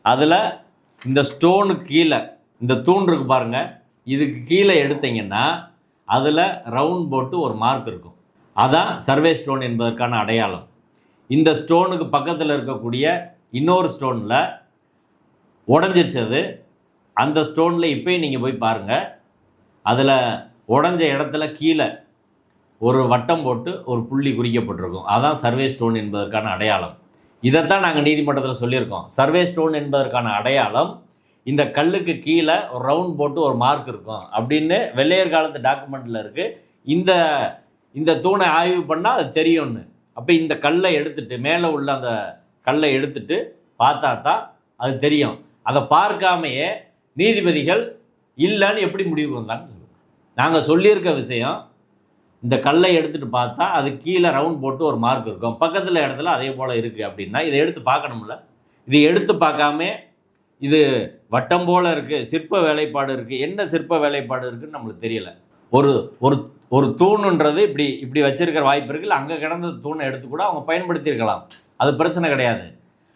அதில் இந்த ஸ்டோனுக்கு கீழே இந்த தூண் இருக்கு பாருங்க, இதுக்கு கீழே எடுத்தீங்கன்னா அதில் ரவுண்ட் போட்டு ஒரு மார்க் இருக்கும். அதான் சர்வே ஸ்டோன் என்பதற்கான அடையாளம். இந்த ஸ்டோனுக்கு பக்கத்தில் இருக்கக்கூடிய இன்னொரு ஸ்டோனில் உடஞ்சிருச்சது. அந்த ஸ்டோனில் இப்போயும் நீங்கள் போய் பாருங்கள், அதில் உடஞ்ச இடத்துல கீழே ஒரு வட்டம் போட்டு ஒரு புள்ளி குறிக்கப்பட்டிருக்கும். அதான் சர்வே ஸ்டோன் என்பதற்கான அடையாளம். இதைத்தான் நாங்கள் நீதிமன்றத்தில் சொல்லியிருக்கோம். சர்வே ஸ்டோன் என்பதற்கான அடையாளம் இந்த கல்லுக்கு கீழே ஒரு ரவுண்ட் போட்டு ஒரு மார்க் இருக்கும் அப்படின்னு வெள்ளையர் காலத்து டாக்குமெண்ட்டில் இருக்குது. இந்த தூணை ஆய்வு பண்ணால் அது தெரியும்னு. அப்போ இந்த கல்லை எடுத்துட்டு மேலே உள்ள அந்த கல்லை எடுத்துட்டு பார்த்தா தான் அது தெரியும். அதை பார்க்காமையே நீதிபதிகள் இல்லைன்னு எப்படி முடிவுக்கு வந்தாங்கன்னு சொல்லுவாங்க. நாங்கள் சொல்லியிருக்க விஷயம், இந்த கல்லை எடுத்துகிட்டு பார்த்தா அது கீழே ரவுண்ட் போட்டு ஒரு மார்க் இருக்கும், பக்கத்தில் இடத்துல அதே போல் இருக்குது அப்படின்னா இதை எடுத்து பார்க்கணும்ல. இது எடுத்து பார்க்காம இது வட்டம் போல் இருக்குது, சிற்ப வேலைப்பாடு இருக்குது, என்ன சிற்ப வேலைப்பாடு இருக்குதுன்னு நம்மளுக்கு தெரியலை. ஒரு ஒரு ஒரு தூணுன்றது இப்படி வச்சிருக்கிற வாய்ப்பு இருக்குல்ல, அங்கே கிடந்த தூணை எடுத்து கூட அவங்க பயன்படுத்தியிருக்கலாம், அது பிரச்சனை கிடையாது.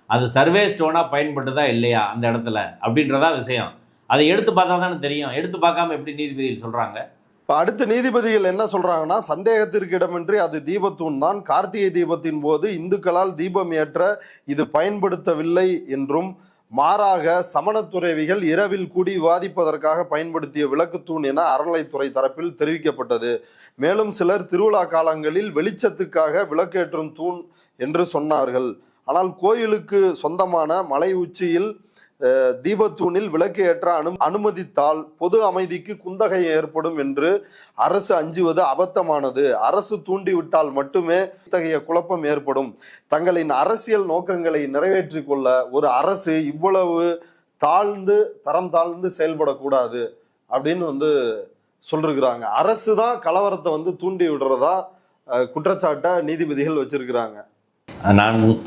அது சர்வே ஸ்டோனாக பயன்படுதா இல்லையா அந்த இடத்துல அப்படின்றதா விஷயம். அதை எடுத்து பார்த்தா தானே தெரியும். எடுத்து பார்க்காம எப்படி நீதிபதிகள் சொல்கிறாங்க? இப்ப அடுத்த நீதிபதிகள் என்ன சொல்றாங்கன்னா, சந்தேகத்திற்கு இடமின்றி அது தீபத்தூண் தான். கார்த்திகை தீபத்தின் போது இந்துக்களால் தீபம் ஏற்ற இது பயன்படுத்தவில்லை என்றும், மாறாக சமணத்துறவிகள் இரவில் கூடி விவாதிப்பதற்காக பயன்படுத்திய விளக்குத்தூண் என அறநிலைத்துறை தரப்பில் தெரிவிக்கப்பட்டது. மேலும் சிலர் திருவிழா காலங்களில் வெளிச்சத்துக்காக விளக்கேற்றும் தூண் என்று சொன்னார்கள். ஆனால் கோயிலுக்கு சொந்தமான மலை உச்சியில் தீபத்தூணில் விளக்கு ஏற்ற அனுமதித்தால் பொது அமைதிக்கு குந்தகை ஏற்படும் என்று அரசு அஞ்சுவது அபத்தமானது. அரசு தூண்டிவிட்டால் மட்டுமே இத்தகைய குழப்பம் ஏற்படும். தங்களின் அரசியல் நோக்கங்களை நிறைவேற்றி கொள்ள ஒரு அரசு இவ்வளவு தரம் தாழ்ந்து செயல்படக்கூடாது அப்படின்னு வந்து சொல்லிருக்கிறாங்க. அரசு தான் கலவரத்தை வந்து தூண்டி விடுறதா குற்றச்சாட்டை நீதிபதிகள் வச்சிருக்கிறாங்க.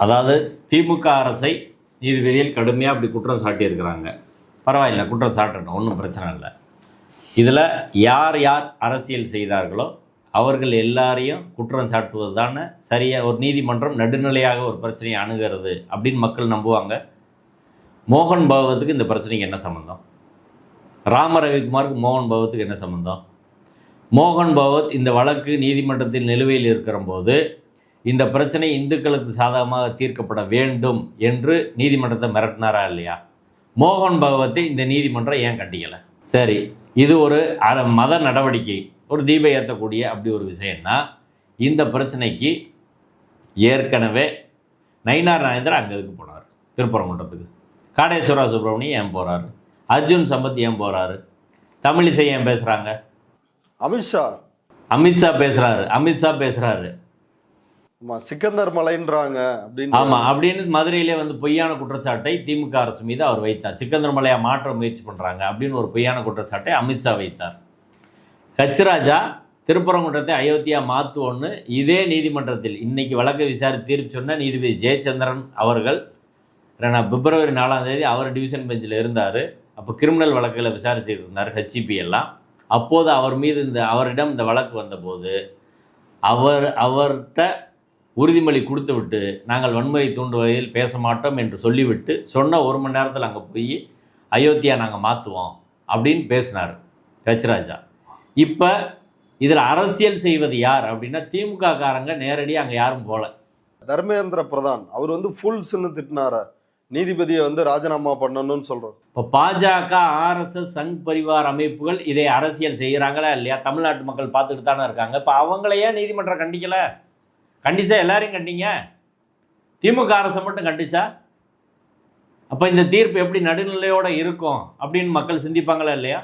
அதாவது திமுக அரசை நீதிபதிகள் கடுமையாக அப்படி குற்றம் சாட்டியிருக்கிறாங்க. பரவாயில்லை, குற்றம் சாட்டணும், ஒன்றும் பிரச்சனை இல்லை. இதில் யார் யார் அரசியல் செய்தார்களோ அவர்கள் எல்லாரையும் குற்றம் சாட்டுவது தானே சரியாக ஒரு நீதிமன்றம் நடுநிலையாக ஒரு பிரச்சனையை அணுகிறது அப்படின்னு மக்கள் நம்புவாங்க. மோகன் பகவத்துக்கு இந்த பிரச்சனைக்கு என்ன சம்மந்தம்? ராம ரவிக்குமாருக்கு மோகன் பகவத்துக்கு என்ன சம்மந்தம்? மோகன் பகவத் இந்த வழக்கு நீதிமன்றத்தில் நிலுவையில் இருக்கிற போது இந்த பிரச்சனை இந்துக்களுக்கு சாதகமாக தீர்க்கப்பட வேண்டும் என்று நீதிமன்றத்தை மிரட்டினாரா இல்லையா? மோகன் பகவத்தை இந்த நீதிமன்றம் ஏன் கண்டிக்கலை? சரி, இது ஒரு மத நடவடிக்கை, ஒரு தீபம் ஏற்றக்கூடிய அப்படி ஒரு விஷயம்னா, இந்த பிரச்சனைக்கு ஏற்கனவே நயினார் நாகேந்திரன் அங்கே எதுக்கு போனார்? திருப்பரங்குன்றத்துக்கு. காடேஸ்வரா சுப்பிரமணியம் ஏன் போகிறாரு? அர்ஜுன் சம்பத் ஏன் போகிறாரு? தமிழிசை ஏன் பேசுகிறாங்க? அமித்ஷா பேசுகிறாரு. சிக்கந்தர் மலைன்றாங்க அப்படின்னு. ஆமா, அப்படின்னு மதுரையிலே வந்து பொய்யான குற்றச்சாட்டை திமுக அரசு மீது அவர் வைத்தார். சிக்கந்தர் மலையா மாற்ற முயற்சி பண்றாங்க அப்படின்னு ஒரு பொய்யான குற்றச்சாட்டை அமித்ஷா வைத்தார். ஹச்ராஜா திருப்பரங்குன்றத்தை அயோத்தியா மாற்றுவோன்னு இதே நீதிமன்றத்தில் இன்னைக்கு வழக்கை விசாரித்து தீர்ப்பு சொன்ன நீதிபதி ஜெயச்சந்திரன் அவர்கள் பிப்ரவரி 4ஆம் தேதி அவர் டிவிஷன் பெஞ்சில் இருந்தார். அப்போ கிரிமினல் வழக்கில் விசாரிச்சுட்டு இருந்தார் ஹெச்இபி எல்லாம். அப்போது அவரிடம் இந்த வழக்கு வந்தபோது அவர்கிட்ட உறுதிமொழி கொடுத்து விட்டு நாங்கள் வன்முறை தூண்டுவதில் பேச மாட்டோம் என்று சொல்லிவிட்டு சொன்ன 1 மணி நேரத்தில் அங்கே போய் அயோத்தியா நாங்கள் மாற்றுவோம் அப்படின்னு பேசினார் ஹச்ராஜா. இப்போ இதில் அரசியல் செய்வது யார் அப்படின்னா திமுக காரங்க நேரடியாக அங்கே யாரும் போல. தர்மேந்திர பிரதான் அவர் வந்து ஃபுல்ஸ்ன்னு திட்டினார, நீதிபதியை வந்து ராஜினாமா பண்ணணும்னு சொல்றோம். இப்போ பாஜக, ஆர்எஸ்எஸ், சங் பரிவார் அமைப்புகள் இதை அரசியல் செய்கிறாங்களா இல்லையா? தமிழ்நாட்டு மக்கள் பார்த்துட்டு தானே இருக்காங்க. இப்போ அவங்களையே நீதிமன்றம் கண்டிக்கலை? கண்டிச்சா எல்லாரையும் கண்டிங்க, திமுக அரசை மட்டும் கண்டிச்சா அப்போ இந்த தீர்ப்பு எப்படி நடுநிலையோடு இருக்கும் அப்படின்னு மக்கள் சிந்திப்பாங்களா இல்லையா?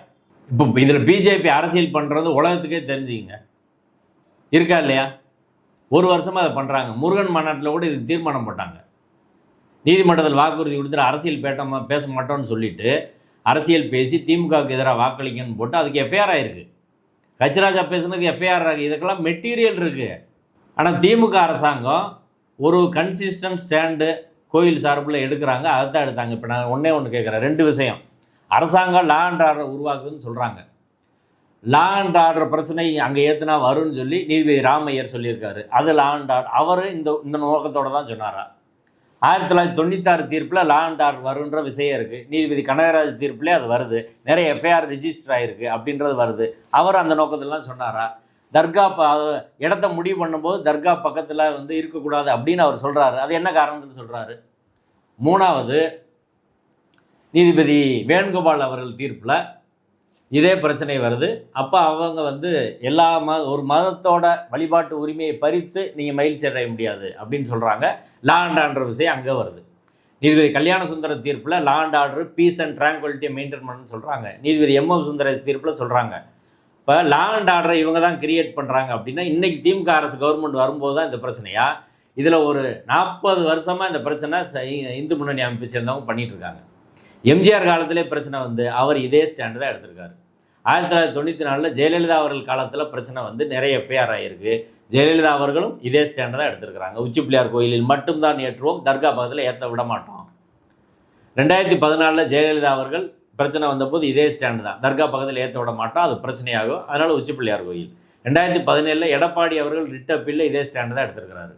இப்போ இதில் பிஜேபி அரசியல் பண்ணுறது உலகத்துக்கே தெரிஞ்சுங்க, இருக்கா இல்லையா? ஒரு வருஷமாக அதை பண்ணுறாங்க. முருகன் மாநாட்டில் கூட இதுக்கு தீர்மானம் போட்டாங்க. நீதிமன்றத்தில் வாக்குறுதி கொடுத்துட்டு அரசியல் பேச மாட்டோம்னு சொல்லிட்டு அரசியல் பேசி திமுகவுக்கு எதிராக வாக்களிக்கணும்னு போட்டு அதுக்கு எஃப்ஐஆர் ஆகிருக்கு. கச்சிராஜா பேசுனதுக்கு எஃப்ஐஆர் ஆகி இதுக்கெல்லாம் மெட்டீரியல் இருக்குது. ஆனால் திமுக அரசாங்கம் ஒரு கன்சிஸ்டன்ட் ஸ்டாண்டு கோயில் சார்பில் எடுக்கிறாங்க, அதைத்தான் எடுத்தாங்க. இப்போ நான் ஒன்று கேட்குறேன், 2 விஷயம். அரசாங்கம் லா அண்ட் ஆர்டர் உருவாக்குதுன்னு சொல்கிறாங்க. லா அண்ட் ஆர்டர் பிரச்சனை அங்கே ஏற்றுனா வரும்னு சொல்லி நீதிபதி ராமையர் சொல்லியிருக்காரு. அது லா அண்ட் ஆர்டர் அவர் இந்த நோக்கத்தோடு தான் சொன்னாரா? 1996 தீர்ப்பில் லா அண்ட் ஆர்டர் வருன்ற விஷயம் இருக்குது. நீதிபதி கனகராஜ் தீர்ப்புலேயே அது வருது. நிறைய எஃப்ஐஆர் ரிஜிஸ்டர் ஆகிருக்கு அப்படின்றது வருது. அவர் அந்த நோக்கத்திலாம் சொன்னாரா? தர்கா இடத்த முடிவு பண்ணும்போது தர்கா பக்கத்தில் இருக்கக்கூடாது அப்படின்னு அவர் சொல்கிறாரு. அது என்ன காரணம்னு சொல்கிறாரு? 3வது, நீதிபதி வேணுகோபால் அவர்கள் தீர்ப்பில் இதே பிரச்சனை வருது. அப்போ அவங்க எல்லா ஒரு மதத்தோட வழிபாட்டு உரிமையை பறித்து நீங்கள் மயில் செல்ல முடியாது அப்படின்னு சொல்கிறாங்க. லா அண்ட் ஆர்டர் விஷயம் அங்கே வருது. நீதிபதி கல்யாண சுந்தர தீர்ப்பில் law and order peace and ட்ராங்குவலிட்டியை மெயின்டைன் பண்ணணும்னு சொல்கிறாங்க. நீதிபதி M.M. சுந்தரேஷ் தீர்ப்பில் சொல்கிறாங்க. இப்போ லா அண்ட் ஆர்டரை இவங்க தான் கிரியேட் பண்ணுறாங்க அப்படின்னா இன்றைக்கி திமுக அரசு கவர்மெண்ட் வரும்போது தான் இந்த பிரச்சனையா? இதில் ஒரு 40 வருஷமாக இந்த பிரச்சனை இந்து முன்னணி அமைப்பு சேர்ந்தவங்க பண்ணிகிட்டு இருக்காங்க. எம்ஜிஆர் காலத்திலே பிரச்சனை அவர் இதே ஸ்டாண்டு தான் எடுத்திருக்காரு. 1994 ஜெயலலிதா அவர்கள் காலத்தில் பிரச்சனை நிறைய எஃப்ஐஆர் ஆகிருக்கு. ஜெயலலிதா அவர்களும் இதே ஸ்டாண்டு தான் எடுத்திருக்கிறாங்க. உச்சி பிள்ளையார் கோயிலில் மட்டும்தான் ஏற்றுவோம், தர்கா பக்கத்தில் ஏற்ற விட மாட்டோம். 2014 ஜெயலலிதா அவர்கள் பிரச்சனை வந்தபோது இதே ஸ்டாண்டு தான், தர்கா பக்கத்தில் ஏற்ற விட மாட்டோம், அது பிரச்சனையாகும், அதனால் உச்சி பிள்ளையார் கோயில். 2017 எடப்பாடி அவர்கள் ரிட் அப்பீலில் இதே ஸ்டாண்டு தான் எடுத்திருக்கிறாரு.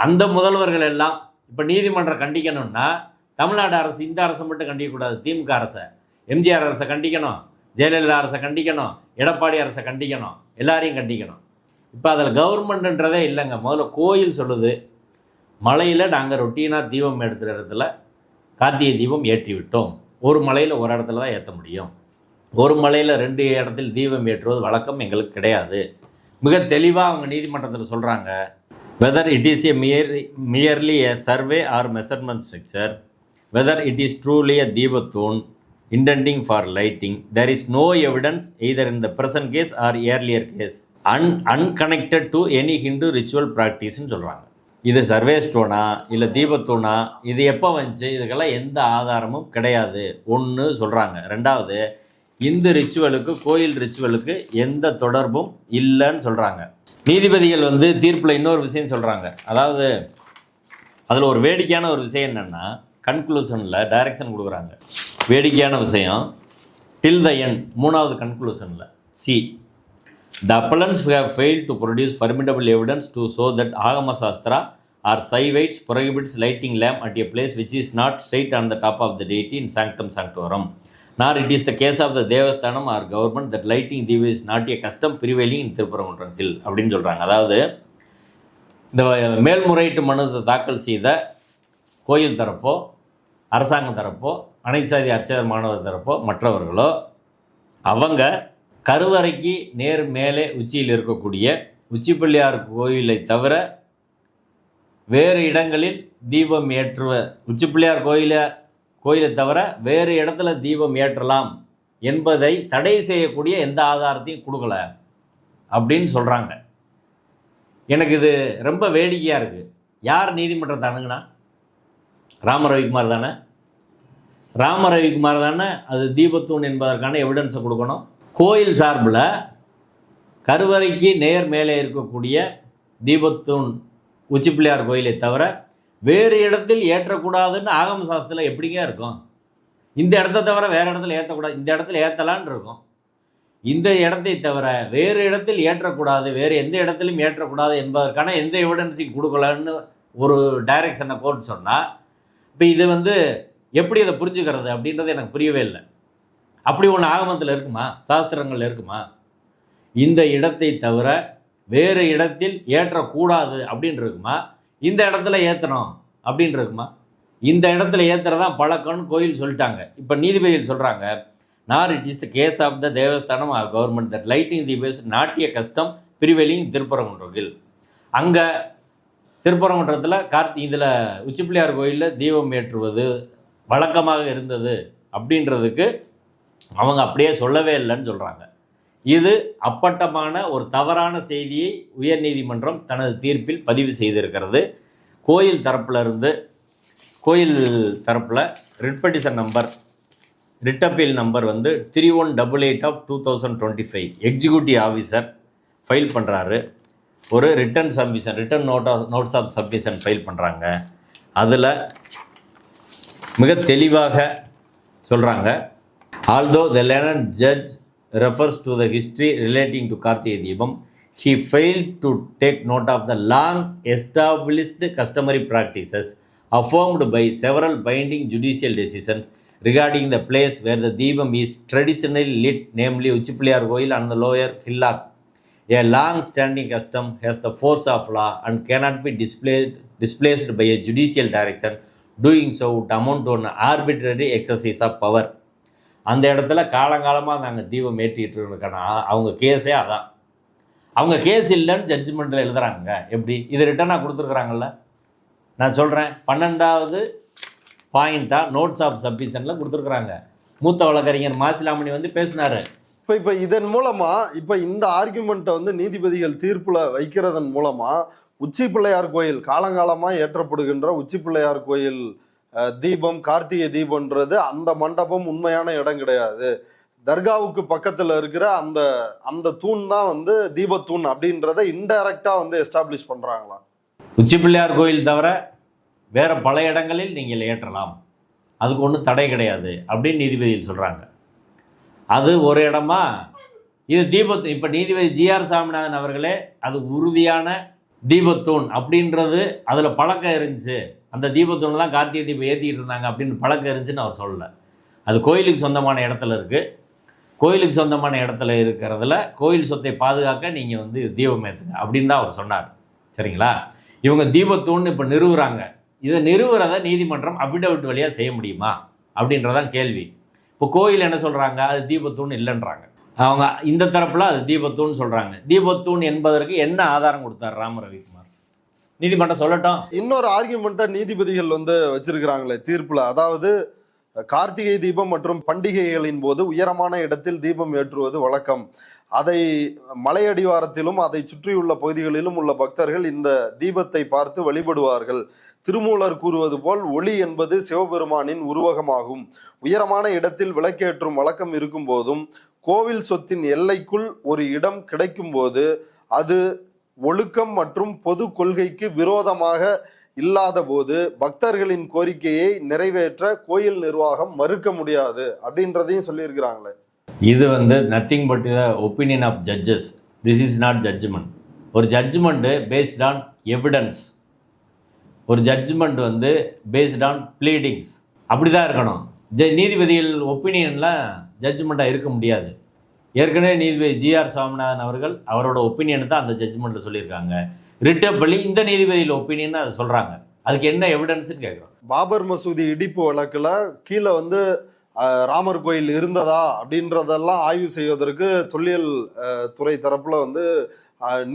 அந்த முதல்வர்கள் எல்லாம் இப்போ நீதிமன்றம் கண்டிக்கணும்னா தமிழ்நாடு அரசு இந்த அரசை மட்டும் கண்டிக்கக்கூடாது, திமுக அரசை, எம்ஜிஆர் அரசை கண்டிக்கணும், ஜெயலலிதா அரசை கண்டிக்கணும், எடப்பாடி அரசை கண்டிக்கணும், எல்லாரையும் கண்டிக்கணும். இப்போ அதில் கவர்மெண்ட்ன்றதே இல்லைங்க. முதல்ல கோயில் சொல்லுது, மலையில் நாங்கள் ரொட்டீனாக தீபம் எடுத்துகிற இடத்துல கார்த்திகை தீபம் ஏற்றி விட்டோம். ஒரு மலையில் ஒரு இடத்துல தான் ஏற்ற முடியும், ஒரு மலையில் 2 இடத்தில் தீபம் ஏற்றுவது வழக்கம் எங்களுக்கு கிடையாது. மிக தெளிவாக அவங்க நீதிமன்றத்தில் சொல்கிறாங்க. whether it is a merely a survey or measurement structure, whether it is truly a Deebathun intending for lighting, there is no evidence either in the present case or earlier case unconnected to any Hindu ritual practice ன்னு சொல்கிறாங்க. இது சர்வே ஸ்டோனா இல்லை தீபத்தூனா, இது எப்போ வந்துச்சு, இதுக்கெல்லாம் எந்த ஆதாரமும் கிடையாது ஒன்று சொல்கிறாங்க. 2வது, இந்து ரிச்சுவலுக்கு கோயில் ரிச்சுவலுக்கு எந்த தொடர்பும் இல்லைன்னு சொல்கிறாங்க. நீதிபதிகள் தீர்ப்பில் இன்னொரு விஷயம் சொல்கிறாங்க. அதாவது அதில் ஒரு வேடிக்கையான ஒரு விஷயம் என்னென்னா, கன்க்ளூஷனில் டைரக்ஷன் கொடுக்குறாங்க. வேடிக்கையான விஷயம், டில் த எண்ட் 3வது கன்க்ளூஷனில் C, the appellants have failed to produce formidable evidence to show that Agama Shastra or Saivites prohibits lighting lamp at a place which is not straight on the top of the deity in sanctum sanctorum, nor it is the case of the Devasthanam or government that lighting Diva is not a custom prevailing in Thiruparamundram Hill அப்படின்னு சொல்கிறாங்க. அதாவது இந்த மேல்முறையீட்டு மனு தாக்கல் செய்த கோயில் தரப்போ, அரசாங்கம் தரப்போ, அனைத்து சாதி அர்ச்சகர் மாணவர் தரப்போ, மற்றவர்களோ அவங்க கருவறைக்கு நேர் மேலே உச்சியில் இருக்கக்கூடிய உச்சி பிள்ளையார் கோயிலை தவிர வேறு இடங்களில் தீபம் உச்சி பிள்ளையார் கோயிலை தவிர வேறு இடத்துல தீபம் ஏற்றலாம் என்பதை தடை செய்யக்கூடிய எந்த ஆதாரத்தையும் கொடுக்கல அப்படின்னு சொல்கிறாங்க. எனக்கு இது ரொம்ப வேடிக்கையாக இருக்குது. யார் நீதிமன்றத்தை அணுகுனா? ராமரவிக்குமார் தானே. ராமரவிக்குமார் தானே அது தீபத்தூண் என்பதற்கான எவிடன்ஸை கொடுக்கணும். கோயில் சார்பில் கருவறைக்கு நேர் மேலே இருக்கக்கூடிய தீபத்தூண் உச்சி பிள்ளையார் கோயிலை தவிர வேறு இடத்தில் ஏற்றக்கூடாதுன்னு ஆகம சாஸ்திரத்தில் எப்படிங்க இருக்கும்? இந்த இடத்த தவிர வேறு இடத்துல ஏற்றக்கூடாது, இந்த இடத்துல ஏற்றலான்னு இருக்கும். இந்த இடத்தை தவிர வேறு இடத்தில் ஏற்றக்கூடாது, வேறு எந்த இடத்துலையும் ஏற்றக்கூடாது என்பதற்கான எந்த எவிடன்ஸையும் கொடுக்கலன்னு ஒரு டைரக்ஷனை கோர்ட் சொன்னால், இப்போ இது எப்படி அதை புரிஞ்சுக்கிறது அப்படின்றது எனக்கு புரியவே இல்லை. அப்படி ஒன்று ஆகமத்தில் இருக்குமா, சாஸ்திரங்கள் இருக்குமா? இந்த இடத்தை தவிர வேறு இடத்தில் ஏற்றக்கூடாது அப்படின்னு இருக்குமா, இந்த இடத்துல ஏற்றணும் அப்படின்னு இருக்குமா? இந்த இடத்துல ஏற்றுறதான் பழக்கம்னு கோயில் சொல்லிட்டாங்க. இப்போ நீதிபதிகள் சொல்கிறாங்க, nor it is the case of the Devasthanam of government that lighting தீபஸ் நாட் எ கஸ்டம் பிரிவெலிங் திருப்பரங்குன்றத்தில். அங்கே திருப்பரங்குன்றத்தில் இதில் உச்சி பிள்ளையார் கோயிலில் தீபம் ஏற்றுவது வழக்கமாக இருந்தது அப்படின்றதுக்கு அவங்க அப்படியே சொல்லவே இல்லைன்னு சொல்கிறாங்க. இது அப்பட்டமான ஒரு தவறான செய்தியை உயர்நீதிமன்றம் தனது தீர்ப்பில் பதிவு செய்திருக்கிறது. கோயில் தரப்பில் writ petition number writ appeal number வந்து 3188/2025 எக்ஸிக்யூட்டிவ் ஆஃபீஸர் ஃபைல் பண்ணுறாரு. ஒரு written notes of submission file பண்ணுறாங்க. அதில் மிக தெளிவாக சொல்கிறாங்க, although the learned judge refers to the history relating to Kartiga Deepam, he failed to take note of the long established customary practices affirmed by several binding judicial decisions regarding the place where the Deepam is traditionally lit, namely Uchipilliyar Koil and the lower hillock. A long-standing custom has the force of law and cannot be displaced by a judicial direction. Doing so would amount to an arbitrary exercise of power. அந்த இடத்துல காலங்காலமாக நாங்கள் தீபம் ஏற்றிட்டு இருக்கான அவங்க கேஸே அதான். அவங்க கேஸ் இல்லைன்னு ஜட்ஜ்மெண்ட்டில் எழுதுறாங்க. எப்படி இது ரிட்டனாக கொடுத்துருக்குறாங்கல்ல? நான் சொல்கிறேன், 12வது பாயிண்ட்டாக நோட்ஸ் ஆஃப் சப்மிஷனில் கொடுத்துருக்குறாங்க. மூத்த வழக்கறிஞர் மாசிலாமணி வந்து பேசினார். இப்போ இதன் மூலமா இப்போ இந்த ஆர்குமெண்ட்டை வந்து நீதிபதிகள் தீர்ப்புல வைக்கிறதன் மூலமா உச்சி பிள்ளையார் கோயில் காலங்காலமாக ஏற்றப்படுகின்ற உச்சி பிள்ளையார் கோயில் தீபம், கார்த்திகை தீபம்ன்றது அந்த மண்டபம் உண்மையான இடம் கிடையாது. தர்காவுக்கு பக்கத்துல இருக்கிற அந்த தூண் தான் வந்து தீபத்தூண் அப்படின்றத இன்டைரக்டா வந்து எஸ்டாப்ளிஷ் பண்றாங்களா? உச்சி பிள்ளையார் கோயில் தவிர வேற பல இடங்களில் நீங்கள் ஏற்றலாம், அதுக்கு ஒன்றும் தடை கிடையாது அப்படின்னு நீதிபதிகள் சொல்றாங்க. அது ஒரு இடமா இது தீபத்தூண். இப்போ நீதிபதி GR சாமிநாதன் அவர்களே அது உறுதியான தீபத்தூண் அப்படின்றது அதில் பழக்கம் இருந்துச்சு, அந்த தீபத்தூண் தான் கார்த்திகை தீபம் ஏற்றிக்கிட்டு இருந்தாங்க அப்படின்னு பழக்கம் இருந்துச்சுன்னு அவர் சொல்லலை. அது கோயிலுக்கு சொந்தமான இடத்துல இருக்குது. கோயிலுக்கு சொந்தமான இடத்துல இருக்கிறதுல கோயில் சொத்தை பாதுகாக்க நீங்கள் வந்து தீபம் ஏற்றுங்க அப்படின்னு தான் அவர் சொன்னார். சரிங்களா? இவங்க தீபத்தூண் இப்போ நிறுவுறாங்க. இதை நிறுவுறதை நீதிமன்றம் அஃபிடவிட் வழியாக செய்ய முடியுமா அப்படின்றதான் கேள்வி. இப்போ கோயில் என்ன சொல்கிறாங்க, அது தீபத்தூண் இல்லைன்றாங்க. அவங்க இந்த தரப்பில் அது தீபத்தூண் சொல்கிறாங்க. தீபத்தூண் என்பதற்கு என்ன ஆதாரம் கொடுத்தார் ராம ரவிக்குமார்? நீதிமன்றம் சொல்லட்டும். இன்னொரு ஆர்குமெண்ட்டை நீதிபதிகள் வந்து வச்சிருக்கிறாங்களே தீர்ப்புல, அதாவது கார்த்திகை தீபம் மற்றும் பண்டிகைகளின் போது உயரமான இடத்தில் தீபம் ஏற்றுவது வழக்கம். அதை மலையடிவாரத்திலும் அதை சுற்றியுள்ள பகுதிகளிலும் உள்ள பக்தர்கள் இந்த தீபத்தை பார்த்து வழிபடுவார்கள். திருமூலர் கூறுவது போல் ஒளி என்பது சிவபெருமானின் உருவகமாகும். உயரமான இடத்தில் விளக்கேற்றும் வழக்கம் இருக்கும் போதும் கோவில் சொத்தின் எல்லைக்குள் ஒரு இடம் கிடைக்கும் போது அது ஒழுக்கம் மற்றும் பொது கொள்கைக்கு விரோதமாக இல்லாத போது பக்தர்களின் கோரிக்கையை நிறைவேற்ற கோயில் நிர்வாகம் மறுக்க முடியாது அப்படின்றதையும் சொல்லியிருக்கிறாங்களே. இது வந்து nothing but the opinion of judges. This is not judgment. ஒரு ஜட்ஜ்மெண்ட்டு பேஸ்ட் ஆன் எவிடன்ஸ், ஒரு ஜட்ஜ்மெண்ட் வந்து பேஸ்ட் ஆன் ப்ளீடிங்ஸ், அப்படி தான் இருக்கணும். நீதிபதிகள் ஒப்பீனியனில் ஜட்ஜ்மெண்ட்டாக இருக்க முடியாது. ஏற்கனவே நீதிபதி GR சாமிநாதன் அவர்கள் அவரோட ஒப்பீனியனை தான் அந்த ஜட்ஜ்மெண்ட்டில் சொல்லியிருக்காங்க. ரிட்டப்பள்ளி இந்த நீதிபதியில் ஒப்பீனியன் அதை சொல்கிறாங்க. அதுக்கு என்ன எவிடன்ஸ்ன்னு கேட்குறோம். பாபர் மசூதி இடிப்பு வழக்கில் கீழே வந்து ராமர் கோயில் இருந்ததா அப்படின்றதெல்லாம் ஆய்வு செய்வதற்கு தொல்லியல் துறை தரப்புல வந்து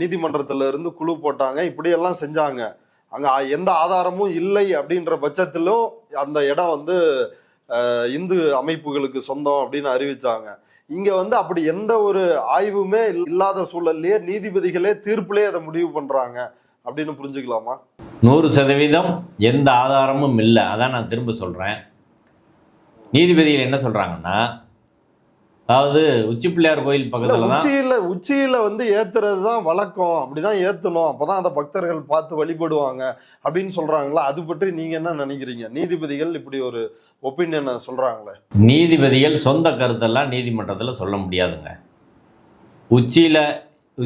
நீதிமன்றத்துல இருந்து குழு போட்டாங்க. இப்படியெல்லாம் செஞ்சாங்க. அங்க எந்த ஆதாரமும் இல்லை அப்படின்ற பட்சத்திலும் அந்த இடம் வந்து இந்து அமைப்புகளுக்கு சொந்தம் அப்படின்னு அறிவிச்சாங்க. இங்க வந்து அப்படி எந்த ஒரு ஆய்வுமே இல்லாத சூழல்லையே நீதிபதிகளே தீர்ப்புலேயே அதை முடிவு பண்றாங்க அப்படின்னு புரிஞ்சுக்கலாமா? 100% எந்த ஆதாரமும் இல்லை. அதான் நான் திரும்ப சொல்றேன். நீதிபதிகள் என்ன சொல்றாங்கன்னா, அதாவது உச்சி பிள்ளையார் கோயில் பக்கத்துல தான் உச்சியில வந்து ஏத்துறது தான் வழக்கம், அப்படிதான் ஏத்தணும், அப்பதான் அந்த பக்தர்கள் பார்த்து வழிபடுவாங்க அப்படின்னு சொல்றாங்களா? அது பற்றி நீங்க என்ன நினைக்கிறீங்க? நீதிபதிகள் இப்படி ஒரு ஒப்பீனியனை சொல்றாங்களே. நீதிபதிகள் சொந்த கருத்தெல்லாம் நீதிமன்றத்தில் சொல்ல முடியாதுங்க.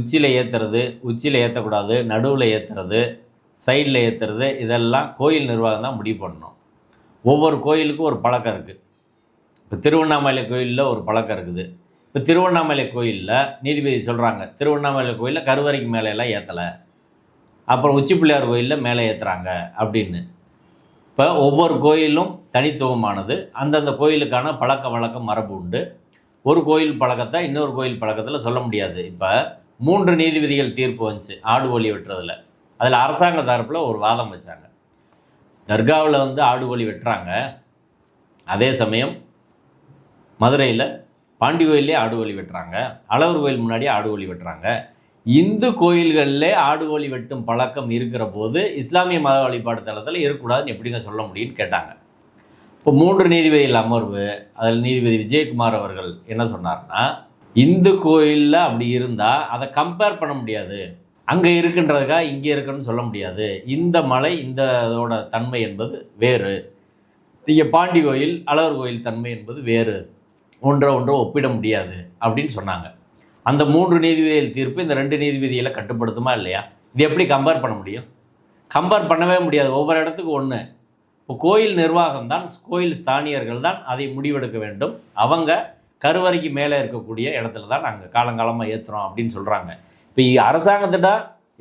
உச்சியில் ஏற்றுறது, உச்சியில் ஏற்றக்கூடாது, நடுவில் ஏற்றுறது, சைடில் ஏற்றுறது, இதெல்லாம் கோயில் நிர்வாகம் தான் முடிவு பண்ணணும். ஒவ்வொரு கோயிலுக்கும் ஒரு பழக்கம் இருக்குது. இப்போ திருவண்ணாமலை கோயிலில் ஒரு பழக்கம் இருக்குது. இப்போ திருவண்ணாமலை கோயிலில் நீதிபதி சொல்கிறாங்க, திருவண்ணாமலை கோயிலில் கருவறைக்கு மேலே எல்லாம் ஏற்றலை, அப்புறம் உச்சி பிள்ளையார் கோயிலில் மேலே ஏற்றுறாங்க அப்படின்னு. இப்போ ஒவ்வொரு கோயிலும் தனித்துவமானது. அந்தந்த கோயிலுக்கான பழக்க வழக்கம் மரபு உண்டு. ஒரு கோயில் பழக்கத்தை இன்னொரு கோயில் பழக்கத்தில் சொல்ல முடியாது. இப்போ 3 நீதிபதிகள் தீர்ப்பு வந்துச்சு ஆடு கோழி வெட்டுறதுல. அதில் அரசாங்க தரப்பில் ஒரு வாதம் வச்சாங்க. தர்காவில் வந்து ஆடு கோழி வெட்டுறாங்க, அதே சமயம் மதுரையில் பாண்டி கோயிலே ஆடு கோழி வெட்டுறாங்க, அழகர் கோயில் முன்னாடியே ஆடு கோழி வெட்டுறாங்க. இந்து கோயில்களில் ஆடு கோழி வெட்டும் பழக்கம் இருக்கிற போது இஸ்லாமிய மத வழிபாடு தளத்தில் இருக்கக்கூடாதுன்னு எப்படிங்க சொல்ல முடியும்னு கேட்டாங்க. இப்போ 3 நீதிபதிகள் அமர்வு, அதில் நீதிபதி விஜயகுமார் அவர்கள் என்ன சொன்னார்னா, இந்து கோயிலில் அப்படி இருந்தால் அதை கம்பேர் பண்ண முடியாது, அங்கே இருக்குன்றதுக்காக இங்கே இருக்குன்னு சொல்ல முடியாது. இந்த மலை இந்த இதோட தன்மை என்பது வேறு, இங்கே பாண்டி கோயில் அழகர் கோயில் தன்மை என்பது வேறு, ஒன்றை ஒப்பிட முடியாது அப்படின்னு சொன்னாங்க. அந்த 3 நீதிபதிகள் தீர்ப்பு இந்த 2 நீதிபதிகளை கட்டுப்படுத்துமா இல்லையா? இது எப்படி கம்பேர் பண்ண முடியும்? கம்பேர் பண்ணவே முடியாது. ஒவ்வொரு இடத்துக்கு ஒன்று. இப்போ கோயில் நிர்வாகம் தான், கோயில் ஸ்தானியர்கள் தான் அதை முடிவெடுக்க வேண்டும். அவங்க கருவறைக்கு மேலே இருக்கக்கூடிய இடத்துல தான் நாங்கள் காலங்காலமாக ஏற்றுறோம் அப்படின்னு சொல்கிறாங்க. இப்போ அரசாங்கத்திட்ட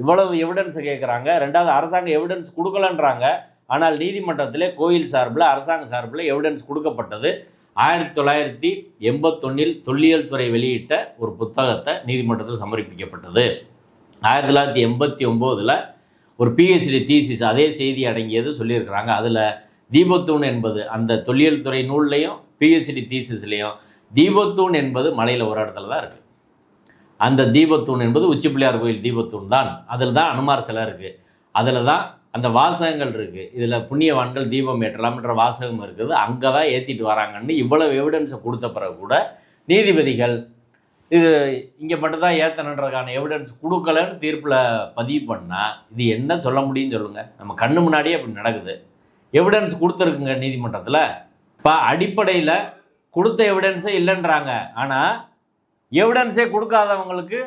இவ்வளவு எவிடன்ஸை கேட்குறாங்க, ரெண்டாவது அரசாங்கம் எவிடன்ஸ் கொடுக்கலன்றாங்க. ஆனால் நீதிமன்றத்தில் கோயில் சார்பில் அரசாங்க சார்பில் எவிடன்ஸ் கொடுக்கப்பட்டது. 1981 தொல்லியல் துறை வெளியிட்ட ஒரு புத்தகத்தை நீதிமன்றத்தில் சமர்ப்பிக்கப்பட்டது. 1989 ஒரு பிஹெச்டி தீசிஸ் அதே செய்தி அடங்கியது சொல்லியிருக்கிறாங்க. அதில் தீபத்தூண் என்பது அந்த தொல்லியல் துறை நூல்லையும் பிஹெச்டி தீசிஸ்லேயும் தீபத்தூண் என்பது மலையில் ஒரு இடத்துல தான் இருக்குது. அந்த தீபத்தூண் என்பது உச்சி பிள்ளையார் கோயில் தீபத்தூண் தான். அதில் தான் அனுமார் சிலை இருக்குது, அதில் தான் அந்த வாசகங்கள் இருக்குது. இதில் புண்ணியவான்கள் தீபம் ஏற்றலாம்ன்ற வாசகம் இருக்குது, அங்கே தான் ஏற்றிட்டு வராங்கன்னு இவ்வளவு எவிடன்ஸை கொடுத்த பிறகு கூட நீதிபதிகள் இது இங்கே மட்டும்தான் ஏற்றணுன்றதுக்கான எவிடன்ஸ் கொடுக்கலன்னு தீர்ப்பில் பதிவு பண்ணால் இது என்ன சொல்ல முடியும்னு சொல்லுங்கள்? நம்ம கண்ணு முன்னாடியே அப்படி நடக்குது. எவிடன்ஸ் கொடுத்துருக்குங்க நீதிமன்றத்தில். இப்போ அடிப்படையில் கொடுத்த எவிடன்ஸே இல்லைன்றாங்க. ஆனால் எவிடன்ஸே கொடுக்காதவங்களுக்கு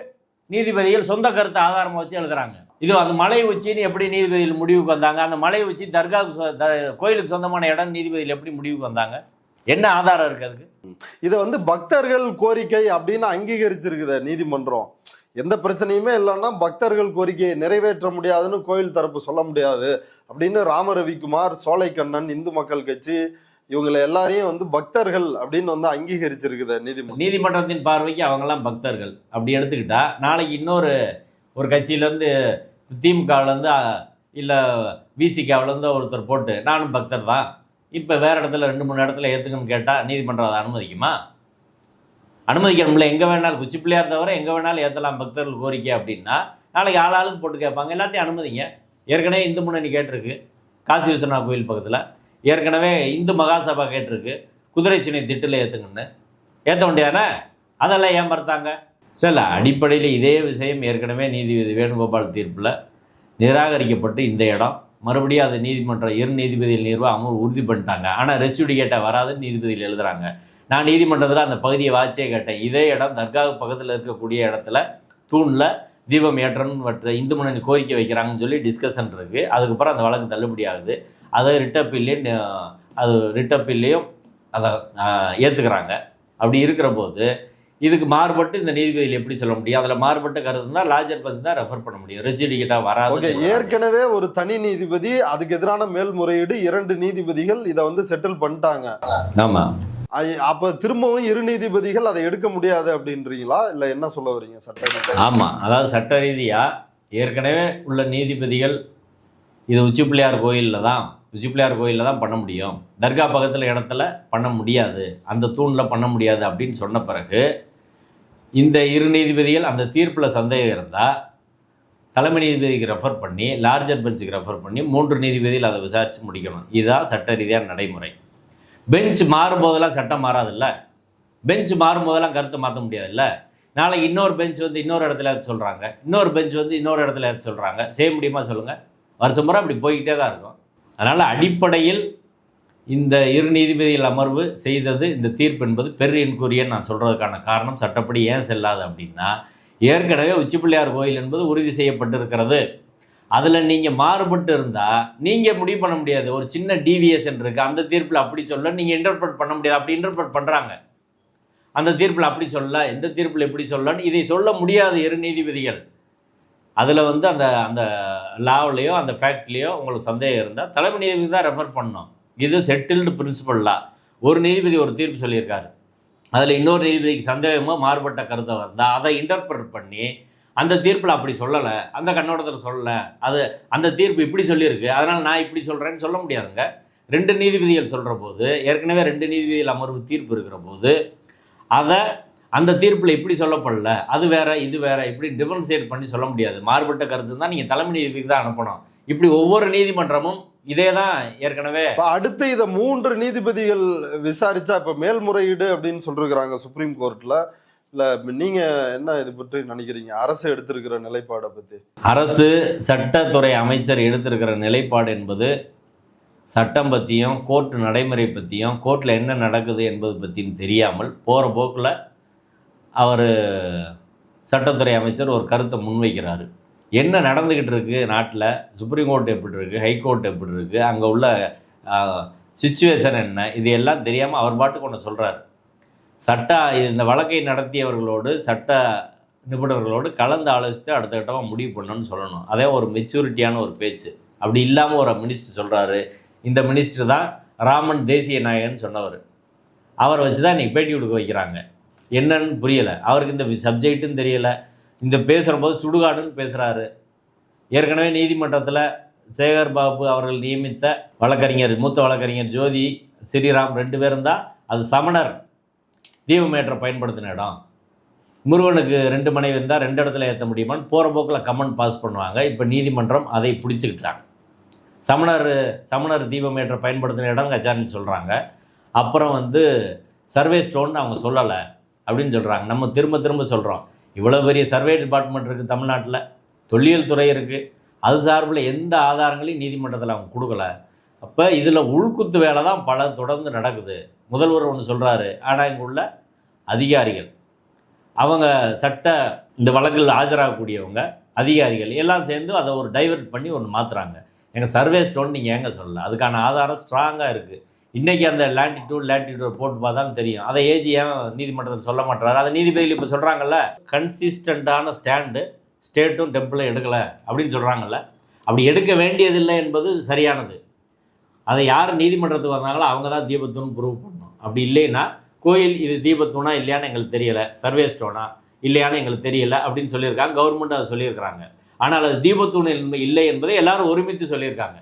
நீதிபதிகள் சொந்த கருத்தை ஆதாரமாக வச்சு எழுதுறாங்க. இது அந்த மலை உச்சின்னு எப்படி நீதிபதிகள் முடிவுக்கு வந்தாங்க? அந்த மலை உச்சி தர்காவுக்கு கோயிலுக்கு சொந்தமான இடம் நீதிபதிகள் எப்படி முடிவுக்கு வந்தாங்க? என்ன ஆதாரம் இருக்கு அதுக்கு? இதை பக்தர்கள் கோரிக்கை அப்படின்னு அங்கீகரிச்சிருக்குது நீதிமன்றம். எந்த பிரச்சனையுமே இல்லைன்னா பக்தர்கள் கோரிக்கையை நிறைவேற்ற முடியாதுன்னு கோயில் தரப்பு சொல்ல முடியாது அப்படின்னு ராமரவிக்குமார், சோலைக்கண்ணன், இந்து மக்கள் கட்சி இவங்களை எல்லாரையும் பக்தர்கள் அப்படின்னு அங்கீகரிச்சிருக்குது நீதிமன்றம். நீதிமன்றத்தின் பார்வைக்கு அவங்கெல்லாம் பக்தர்கள் அப்படி எடுத்துக்கிட்டா, நாளைக்கு இன்னொரு கட்சியிலேருந்து திமுகவிலேருந்து இல்லை விசிகாவிலேருந்து ஒருத்தர் போட்டு நானும் பக்தர் தான், இப்போ வேறு இடத்துல 2-3 இடத்துல ஏற்றுக்கணும்னு கேட்டால் நீதிமன்றம் அதை அனுமதிக்குமா? அனுமதிக்கணும்ல. எங்கே வேணாலும் உச்சி பிள்ளையார் தவிர எங்கே வேணாலும் ஏற்றலாம் பக்தர்கள் கோரிக்கை அப்படின்னா நாளைக்கு ஆளாளுக்கு போட்டு கேட்பாங்க. எல்லாத்தையும் அனுமதிங்க. ஏற்கனவே இந்து முன்னணி கேட்டிருக்கு காசி விஸ்வநாத் கோயில் பக்கத்தில், ஏற்கனவே இந்து மகாசபா கேட்டிருக்கு குதிரை சின்னை திட்டில் ஏற்றுங்கன்னு. ஏற்ற முடியாதானே? அதெல்லாம் ஏன் மறுத்தாங்க? இல்லை, அடிப்படையில் இதே விஷயம் ஏற்கனவே நீதிபதி வேணுகோபால் தீர்ப்பில் நிராகரிக்கப்பட்டு இந்த இடம் மறுபடியும் அது நீதிமன்றம் 2 நீதிபதிகள் நிர்வாகம் உறுதி பண்ணிட்டாங்க. ஆனால் ரெஸ்டியூடிகேட்டாக வராதுன்னு நீதிபதிகள் எழுதுறாங்க. நான் நீதிமன்றத்தில் அந்த பகுதியை வாட்சியே கேட்டேன். இதே இடம் தர்காவுக்கு பக்கத்தில் இருக்கக்கூடிய இடத்துல தூணில் தீபம் ஏற்றன்னு இந்து முன்னணி கோரிக்கை வைக்கிறாங்கன்னு சொல்லி டிஸ்கஷன் இருக்குது. அதுக்கப்புறம் அந்த வழக்கு தள்ளுபடி ஆகுது. அதை ரிட்டப்பில்லையும் அதை ஏற்றுக்கிறாங்க. அப்படி இருக்கிற போது இதுக்கு மாறுபட்டு இந்த நீதிபதிகள் எப்படி சொல்ல முடியும்? அதில் மாறுபட்ட கருத்து தான் லார்ஜர் பர்சன் தான் ரெஃபர் பண்ண முடியும். ரெசிடிகேட்டாக வராது. ஏற்கனவே ஒரு தனி நீதிபதி, அதுக்கு எதிரான மேல்முறையீடு 2 நீதிபதிகள் இதை செட்டில் பண்ணிட்டாங்க. ஆமாம். அப்ப திரும்பவும் 2 நீதிபதிகள் அதை எடுக்க முடியாது அப்படின்றீங்களா? இல்லை என்ன சொல்ல வரீங்க சட்ட? ஆமாம், அதாவது சட்ட ரீதியாக ஏற்கனவே உள்ள நீதிபதிகள் இது உச்சி பிள்ளையார் கோயிலில் தான் பண்ண முடியும், தர்கா பக்கத்தில் இடத்துல பண்ண முடியாது, அந்த தூணில் பண்ண முடியாது அப்படின்னு சொன்ன பிறகு இந்த 2 நீதிபதிகள் அந்த தீர்ப்பில் சந்தேகம் இருந்தால் தலைமை நீதிபதிக்கு ரெஃபர் பண்ணி லார்ஜர் பெஞ்சுக்கு ரெஃபர் பண்ணி 3 நீதிபதிகள் அதை விசாரித்து முடிக்கணும். இதுதான் சட்ட ரீதியான நடைமுறை. பெஞ்ச் மாறும்போதெல்லாம் சட்டம் மாறாதில்ல, பெஞ்ச் மாறும்போதெல்லாம் கருத்தை மாற்ற முடியாதுல்ல. நாளைக்கு இன்னொரு பெஞ்ச் இன்னொரு இடத்துல சொல்கிறாங்க, இன்னொரு பெஞ்ச் இன்னொரு இடத்துல சொல்கிறாங்க, செய்ய முடியுமா சொல்லுங்கள்? வருஷம் முறை அப்படி போய்கிட்டே தான் இருக்கும். அதனால் அடிப்படையில் இந்த 2 நீதிபதிகள் அமர்வு செய்தது இந்த தீர்ப்பு என்பது பெரு என்கொயரின்னு நான் சொல்கிறதுக்கான காரணம் சட்டப்படி ஏன் செல்லாது அப்படின்னா, ஏற்கனவே உச்சி பிள்ளையார் கோயில் என்பது உறுதி செய்யப்பட்டிருக்கிறது. அதில் நீங்கள் மாறுபட்டு இருந்தால் நீங்கள் முடிவு பண்ண முடியாது. ஒரு சின்ன டிவியேஷன் இருக்குது, அந்த தீர்ப்பில் அப்படி சொல்ல நீங்கள் இன்டர்பிரட் பண்ண முடியாது. அப்படி இன்டர்பிரட் பண்ணுறாங்க. அந்த தீர்ப்பில் அப்படி சொல்ல, இந்த தீர்ப்பில் எப்படி சொல்லன்னு இதை சொல்ல முடியாது 2 நீதிபதிகள். அதில் அந்த அந்த லாவ்லேயோ அந்த ஃபேக்ட்லேயோ உங்களுக்கு சந்தேகம் இருந்தால் தலைமை நீதிபதி தான் ரெஃபர் பண்ணணும். இது செட்டில்டு பிரின்சிபல்லாம். ஒரு நீதிபதி ஒரு தீர்ப்பு சொல்லியிருக்காரு, அதில் இன்னொரு நீதிபதிக்கு சந்தேகமோ மாறுபட்ட கருத்தை வந்தால் அதை இன்டர்பிரட் பண்ணி அந்த தீர்ப்பில் அப்படி சொல்லலை, அந்த கண்ணோட்டத்தில் சொல்லலை, அது அந்த தீர்ப்பு இப்படி சொல்லியிருக்கு அதனால் நான் இப்படி சொல்கிறேன்னு சொல்ல முடியாதுங்க. 2 நீதிபதிகள் சொல்கிற போது, ஏற்கனவே 2 நீதிபதிகள் அமர்வு தீர்ப்பு இருக்கிற போது அதை அந்த தீர்ப்பில் இப்படி சொல்லப்படல, அது வேற இது வேற, இப்படி டிஃபரன்ஷியேட் பண்ணி சொல்ல முடியாது. மாறுபட்ட கருத்து தான் நீங்கள் தலைமை நீதிபதிக்கு தான் அனுப்பணும். இப்படி ஒவ்வொரு நீதிமன்றமும் இதே தான் ஏற்கனவே. அடுத்து இதை 3 நீதிபதிகள் விசாரிச்சா இப்ப மேல்முறையீடு அப்படின்னு சொல்லிருக்கிறாங்க சுப்ரீம் கோர்ட்ல. இல்ல நீங்க என்ன இது பற்றி நினைக்கிறீங்க? அரசு எடுத்திருக்கிற நிலைப்பாடை பத்தி. அரசு சட்டத்துறை அமைச்சர் எடுத்திருக்கிற நிலைப்பாடு என்பது சட்டம் பற்றியும் கோர்ட் நடைமுறை பற்றியும் கோர்ட்டில் என்ன நடக்குது என்பது பற்றியும் தெரியாமல் போகிற போக்கில் அவர் சட்டத்துறை அமைச்சர் ஒரு கருத்தை முன்வைக்கிறாரு. என்ன நடந்துக்கிட்டு இருக்குது நாட்டில், சுப்ரீம் கோர்ட் எப்படி இருக்குது, ஹைகோர்ட் எப்படி இருக்குது, அங்கே உள்ள சுச்சுவேஷன் என்ன, இது எல்லாம் தெரியாமல் அவர் பாட்டுக்கு ஒன்று சொல்கிறார். இந்த வழக்கை நடத்தியவர்களோடு சட்ட நிபுணர்களோடு கலந்து ஆலோசித்து அடுத்த கட்டமாக முடிவு பண்ணணும்னு சொல்லணும். அதே ஒரு மெச்சூரிட்டியான ஒரு பேச்சு. அப்படி இல்லாமல் ஒரு மினிஸ்டர் சொல்கிறாரு. இந்த மினிஸ்டர் தான் ராமன் தேசிய நாயகன் சொன்னவர். அவரை வச்சு தான் இன்றைக்கி பேட்டி கொடுக்க வைக்கிறாங்க. என்னன்னு புரியலை, அவருக்கு இந்த சப்ஜெக்ட்டுன்னு தெரியலை. இந்த பேசுகிற போது சுடுகாடுன்னு பேசுகிறாரு. ஏற்கனவே நீதிமன்றத்தில் சேகர் பாபு அவர்கள் நியமித்த வழக்கறிஞர், மூத்த வழக்கறிஞர் ஜோதி ஸ்ரீராம் 2 பேரும் தான் அது சமணர் தீபமேற்ற பயன்படுத்தின இடம். முருகனுக்கு 2 மனைவி இருந்தால் 2 இடத்துல ஏற்ற முடியுமான்னு போகிற போக்கில் கமெண்ட் பாஸ் பண்ணுவாங்க. இப்போ நீதிமன்றம் அதை பிடிச்சிக்கிட்டாங்க. சமணர் தீபமேற்ற பயன்படுத்தின இடம் கச்சாரின்னு சொல்கிறாங்க. அப்புறம் சர்வே ஸ்டோன் அவங்க சொல்லலை அப்படின்னு சொல்கிறாங்க. நம்ம திரும்ப சொல்கிறோம், இவ்வளோ பெரிய சர்வே டிபார்ட்மெண்ட் இருக்குது தமிழ்நாட்டில், தொல்லியல் துறை இருக்குது, அது சார்பில் எந்த ஆதாரங்களையும் நீதிமன்றத்தில் அவங்க கொடுக்கல. அப்போ இதில் உள்குத்து வேலை தான் பல தொடர்ந்து நடக்குது. முதல்வர் ஒன்று சொல்கிறாரு, ஆனால் இங்கே உள்ள அதிகாரிகள், அவங்க இந்த வழக்கில் ஆஜராகக்கூடியவங்க அதிகாரிகள் எல்லாம் சேர்ந்து அதை ஒரு டைவர்ட் பண்ணி ஒன்று மாற்றுறாங்க. எங்கள் சர்வே ஸ்டோன் நீங்கள் ஏங்க சொல்லலை? அதுக்கான ஆதாரம் ஸ்ட்ராங்காக இருக்குது. இன்றைக்கி அந்த லேட்டிடியூட் போட்டு பார்த்தாலும் தெரியும். அதை ஏஜி ஏன் நீதிமன்றத்தில் சொல்ல மாட்டாரு? அதை நீதிபதிகள் இப்போ சொல்கிறாங்கல்ல, கன்சிஸ்டண்ட்டான ஸ்டாண்டு ஸ்டேட்டும் டெம்பிளும் எடுக்கலை அப்படின்னு சொல்கிறாங்கல்ல. அப்படி எடுக்க வேண்டியதில்லை என்பது சரியானது. அதை யார் நீதிமன்றத்துக்கு வந்தாங்களோ அவங்க தான் தீபத்தூண் ப்ரூவ் பண்ணணும். அப்படி இல்லைன்னா கோயில் இது தீபத்தூணா இல்லையான்னு எங்களுக்கு தெரியலை, சர்வே ஸ்டோனா இல்லையான்னு எங்களுக்கு தெரியலை அப்படின்னு சொல்லியிருக்காங்க. கவர்மெண்ட் அதை சொல்லியிருக்கிறாங்க. ஆனால் அது தீபத்தூண் இல்லை என்பதை எல்லாரும் ஒருமித்து சொல்லியிருக்காங்க.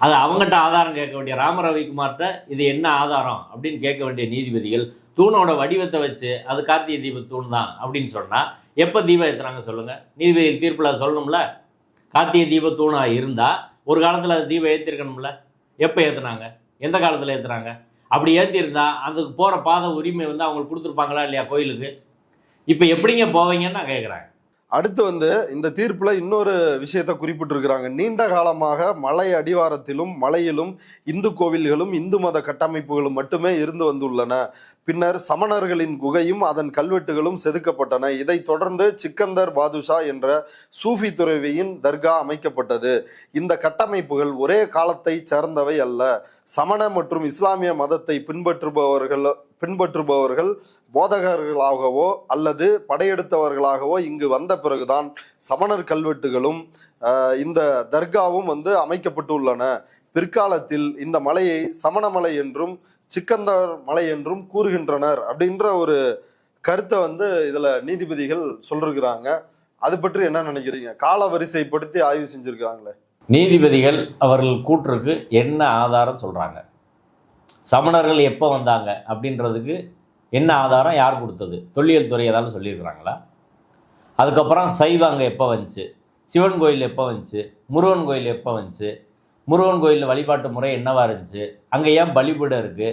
அது அவங்ககிட்ட ஆதாரம் கேட்க வேண்டிய ரவிக்குமார்கிட்ட இது என்ன ஆதாரம் அப்படின்னு கேட்க வேண்டிய நீதிபதிகள் தூணோட வடிவத்தை வச்சு அது கார்த்திகை தீபத்தூண் தான் அப்படின்னு சொன்னால் எப்போ தீபம் ஏற்றுறாங்க சொல்லுங்கள்? நீதிபதிகள் தீர்ப்பில் சொல்லணும்ல. கார்த்திகை தீபத்தூணாக இருந்தால் ஒரு காலத்தில் அது தீபம் ஏற்றிருக்கணும்ல. எப்போ ஏற்றுனாங்க? எந்த காலத்தில் ஏற்றுறாங்க? அப்படி ஏற்றிருந்தா அதுக்கு போகிற பாதை உரிமை அவங்களுக்கு கொடுத்துருப்பாங்களா இல்லையா கோயிலுக்கு? இப்போ எப்படிங்க போவீங்கன்னு நான் கேட்குறேன். அடுத்து இந்த தீர்ப்புல இன்னொரு விஷயத்தை குறிப்பிட்டிருக்கிறாங்க. நீண்ட காலமாக மலை அடிவாரத்திலும் மலையிலும் இந்து கோவில்களும் இந்து மத கட்டமைப்புகளும் மட்டுமே இருந்து வந்துள்ளன. பின்னர் சமணர்களின் குகையும் அதன் கல்வெட்டுகளும் செதுக்கப்பட்டன. இதைத் தொடர்ந்து சிக்கந்தர் பாதுஷா என்ற சூஃபி துறவியின் தர்கா அமைக்கப்பட்டது. இந்த கட்டமைப்புகள் ஒரே காலத்தை சேர்ந்தவை அல்ல. சமண மற்றும் இஸ்லாமிய மதத்தை பின்பற்றுபவர்கள் போதகர்களாகவோ அல்லது படையெடுத்தவர்களாகவோ இங்கு வந்த பிறகுதான் சமணர் கல்வெட்டுகளும் இந்த தர்காவும் அமைக்கப்பட்டுள்ளன. பிற்காலத்தில் இந்த மலையை சமணமலை என்றும் சிக்கந்தர் மலை என்றும் கூறுகின்றனர் அப்படின்ற ஒரு கருத்தை இதுல நீதிபதிகள் சொல்லிருக்கிறாங்க. அது பற்றி என்ன நினைக்கிறீங்க? கால வரிசைப்படுத்தி ஆய்வு செஞ்சிருக்காங்களே நீதிபதிகள், அவர்கள் கூற்றுக்கு என்ன ஆதாரம் சொல்றாங்க? சமணர்கள் எப்போ வந்தாங்க அப்படின்றதுக்கு என்ன ஆதாரம், யார் கொடுத்தது? தொல்லியல் துறை ஏதாவது சொல்லியிருக்கிறாங்களா? அதுக்கப்புறம் சைவம் அங்கே எப்போ வந்துச்சு, சிவன் கோயில் எப்போ வந்துச்சு, முருகன் கோயில் எப்போ வந்துச்சு, முருகன் கோயிலில் வழிபாட்டு முறை என்னவா இருந்துச்சு, அங்கே ஏன் பலிபீடம் இருக்குது,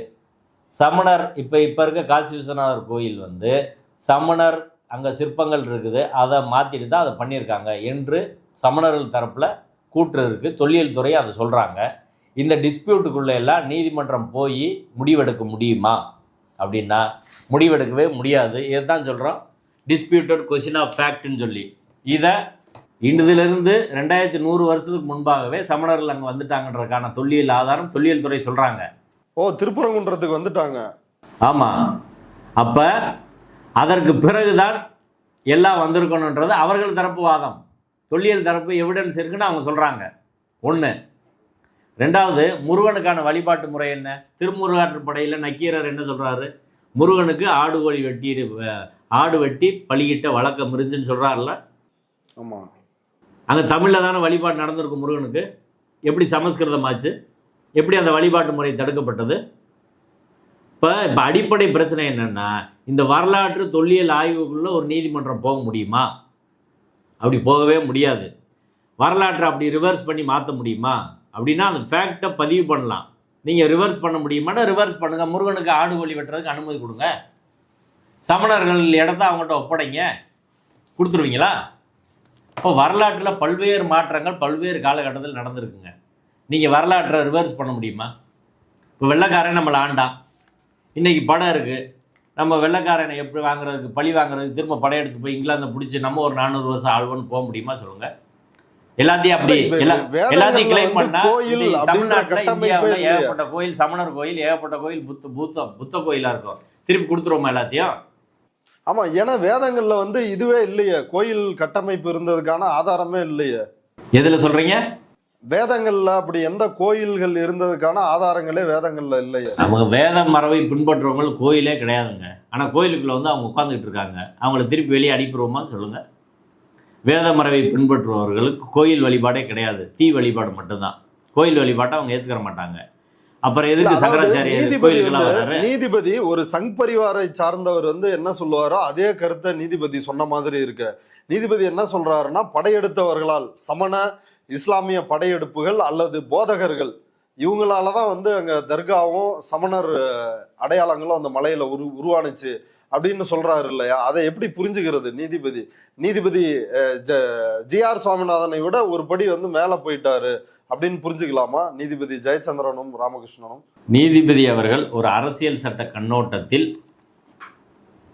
சமணர் இப்போ இருக்க காசி விஸ்வநாதர் கோயில் சமணர் அங்கே சிற்பங்கள் இருக்குது, அதை மாற்றிட்டு தான் அதை பண்ணியிருக்காங்க என்று சமணர்கள் தரப்பில் கூற்று இருக்குது. தொல்லியல் துறை அதை சொல்கிறாங்க. இந்த டிஸ்பியூட்டுக்குள்ளே எல்லாம் நீதிமன்றம் போய் முடிவெடுக்க முடியுமா அப்படின்னா முடிவெடுக்கவே முடியாது. இதுதான் சொல்கிறோம் டிஸ்பியூட்டட் கொஸ்டின் ஆஃப் ஃபேக்ட்னு சொல்லி. இதை இதிலிருந்து 2100 வருஷத்துக்கு முன்பாகவே சமணர்கள் அங்கே வந்துட்டாங்கன்றதுக்கான தொல்லியல் ஆதாரம் தொல்லியல் துறை சொல்கிறாங்க. திருப்பரங்குன்றத்துக்கு வந்துட்டாங்க. ஆமாம். அப்போ அதற்கு பிறகுதான் எல்லாம் வந்திருக்கணுன்றது அவர்கள் தரப்பு வாதம். தொல்லியல் தரப்பு எவிடன்ஸ் இருக்குன்னு அவங்க சொல்கிறாங்க. ஒன்று. ரெண்டாவது, முருகனுக்கான வழிபாட்டு முறை என்ன? திருமுருகாற்றுப்படையில் நக்கீரர் என்ன சொல்கிறாரு? முருகனுக்கு ஆடு வெட்டி பலியிட்ட வழக்கம் இருந்துச்சுன்னு சொல்கிறாருல்ல. ஆமாம். அங்கே தமிழில் தானே வழிபாடு நடந்திருக்கும் முருகனுக்கு. எப்படி சமஸ்கிருதமாச்சு? எப்படி அந்த வழிபாட்டு முறை தடுக்கப்பட்டது? இப்போ அடிப்படை பிரச்சனை என்னென்னா, இந்த வரலாற்று தொல்லியல் ஆய்வுக்குள்ளே ஒரு நீதிமன்றம் போக முடியுமா? அப்படி போகவே முடியாது. வரலாற்றை அப்படி ரிவர்ஸ் பண்ணி மாற்ற முடியுமா? அப்படின்னா அந்த ஃபேக்டை பதிவு பண்ணலாம். நீங்கள் ரிவர்ஸ் பண்ண முடியுமானா ரிவர்ஸ் பண்ணுங்கள். முருகனுக்கு ஆடு கோழி வெட்டுறதுக்கு அனுமதி கொடுங்க. சமணர்கள் இடத்த அவங்கள்ட்ட ஒப்படைங்க, கொடுத்துருவீங்களா? இப்போ வரலாற்றில் பல்வேறு மாற்றங்கள் பல்வேறு காலகட்டத்தில் நடந்திருக்குங்க. நீங்கள் வரலாற்றை ரிவர்ஸ் பண்ண முடியுமா? இப்போ வெள்ளைக்காரன் நம்மளை ஆண்டான், இன்றைக்கி படம் இருக்குது. நம்ம வெள்ளைக்காரனை எப்படி வாங்குறதுக்கு, பழி வாங்குறதுக்கு திரும்ப படையெடுத்து போய் இங்கிலாந்தை பிடிச்சி நம்ம ஒரு 400 வருஷம் ஆழ்வன்னு போக முடியுமா சொல்லுங்கள்? எல்லாத்தையும் அப்படி எல்லாத்தையும் கிளைம் பண்ணா தமிழ்நாட்டில் இந்தியாவில் ஏகப்பட்ட கோயில், சமணர் கோயில், ஏகப்பட்ட கோயில், புத்த கோயிலாக இருக்கும். திருப்பி கொடுத்துருவோமா எல்லாத்தையும்? ஆமா, ஏன்னா வேதங்கள்ல வந்து இதுவே இல்லையே, கோயில் கட்டமைப்பு இருந்ததுக்கான ஆதாரமே இல்லையே. எதுல சொல்றீங்க? வேதங்கள்ல அப்படி எந்த கோயில்கள் இருந்ததுக்கான ஆதாரங்களே வேதங்கள்ல இல்லையே. அவங்க வேத மரபை பின்பற்றுறவங்க கோயிலே கிடையாதுங்க. ஆனா கோயிலுக்குள்ள வந்து அவங்க உட்கார்ந்துட்டு இருக்காங்க. அவங்கள திருப்பி வெளியே அனுப்பிடுவோமான்னு சொல்லுங்க. வேத மரபை பின்பற்றுபவர்களுக்கு கோயில் வழிபாடே கிடையாது, தீ வழிபாடு மட்டும்தான். கோயில் வழிபாட்டை அவங்க ஏத்துக்கிற மாட்டாங்க. அப்புறம் எதுக்கு சங்கராச்சாரியர் கோயிலுக்குலாம் வராரு? நீதிபதி ஒரு சங் பரிவாரை சார்ந்தவர் வந்து என்ன சொல்லுவாரோ அதே கருத்தை நீதிபதி சொன்ன மாதிரி இருக்கு. நீதிபதி என்ன சொல்றாருன்னா, படையெடுத்தவர்களால், சமண இஸ்லாமிய படையெடுப்புகள் அல்லது போதகர்கள் இவங்களாலதான் வந்து அங்க தர்காவும் சமணர் அடையாளங்களும் அந்த மலையில உருவானுச்சு அப்படின்னு சொல்றாரு இல்லையா? அதை எப்படி புரிஞ்சுக்கிறது நீதிபதி? நீதிபதி ஜிஆர் சுவாமிநாதனை விட ஒரு படி வந்து மேல போயிட்டாரு அப்படின்னு புரிஞ்சுக்கலாமா நீதிபதி ஜெயச்சந்திரனும் ராமகிருஷ்ணனும்? நீதிபதி அவர்கள் ஒரு அரசியல் சட்ட கண்ணோட்டத்தில்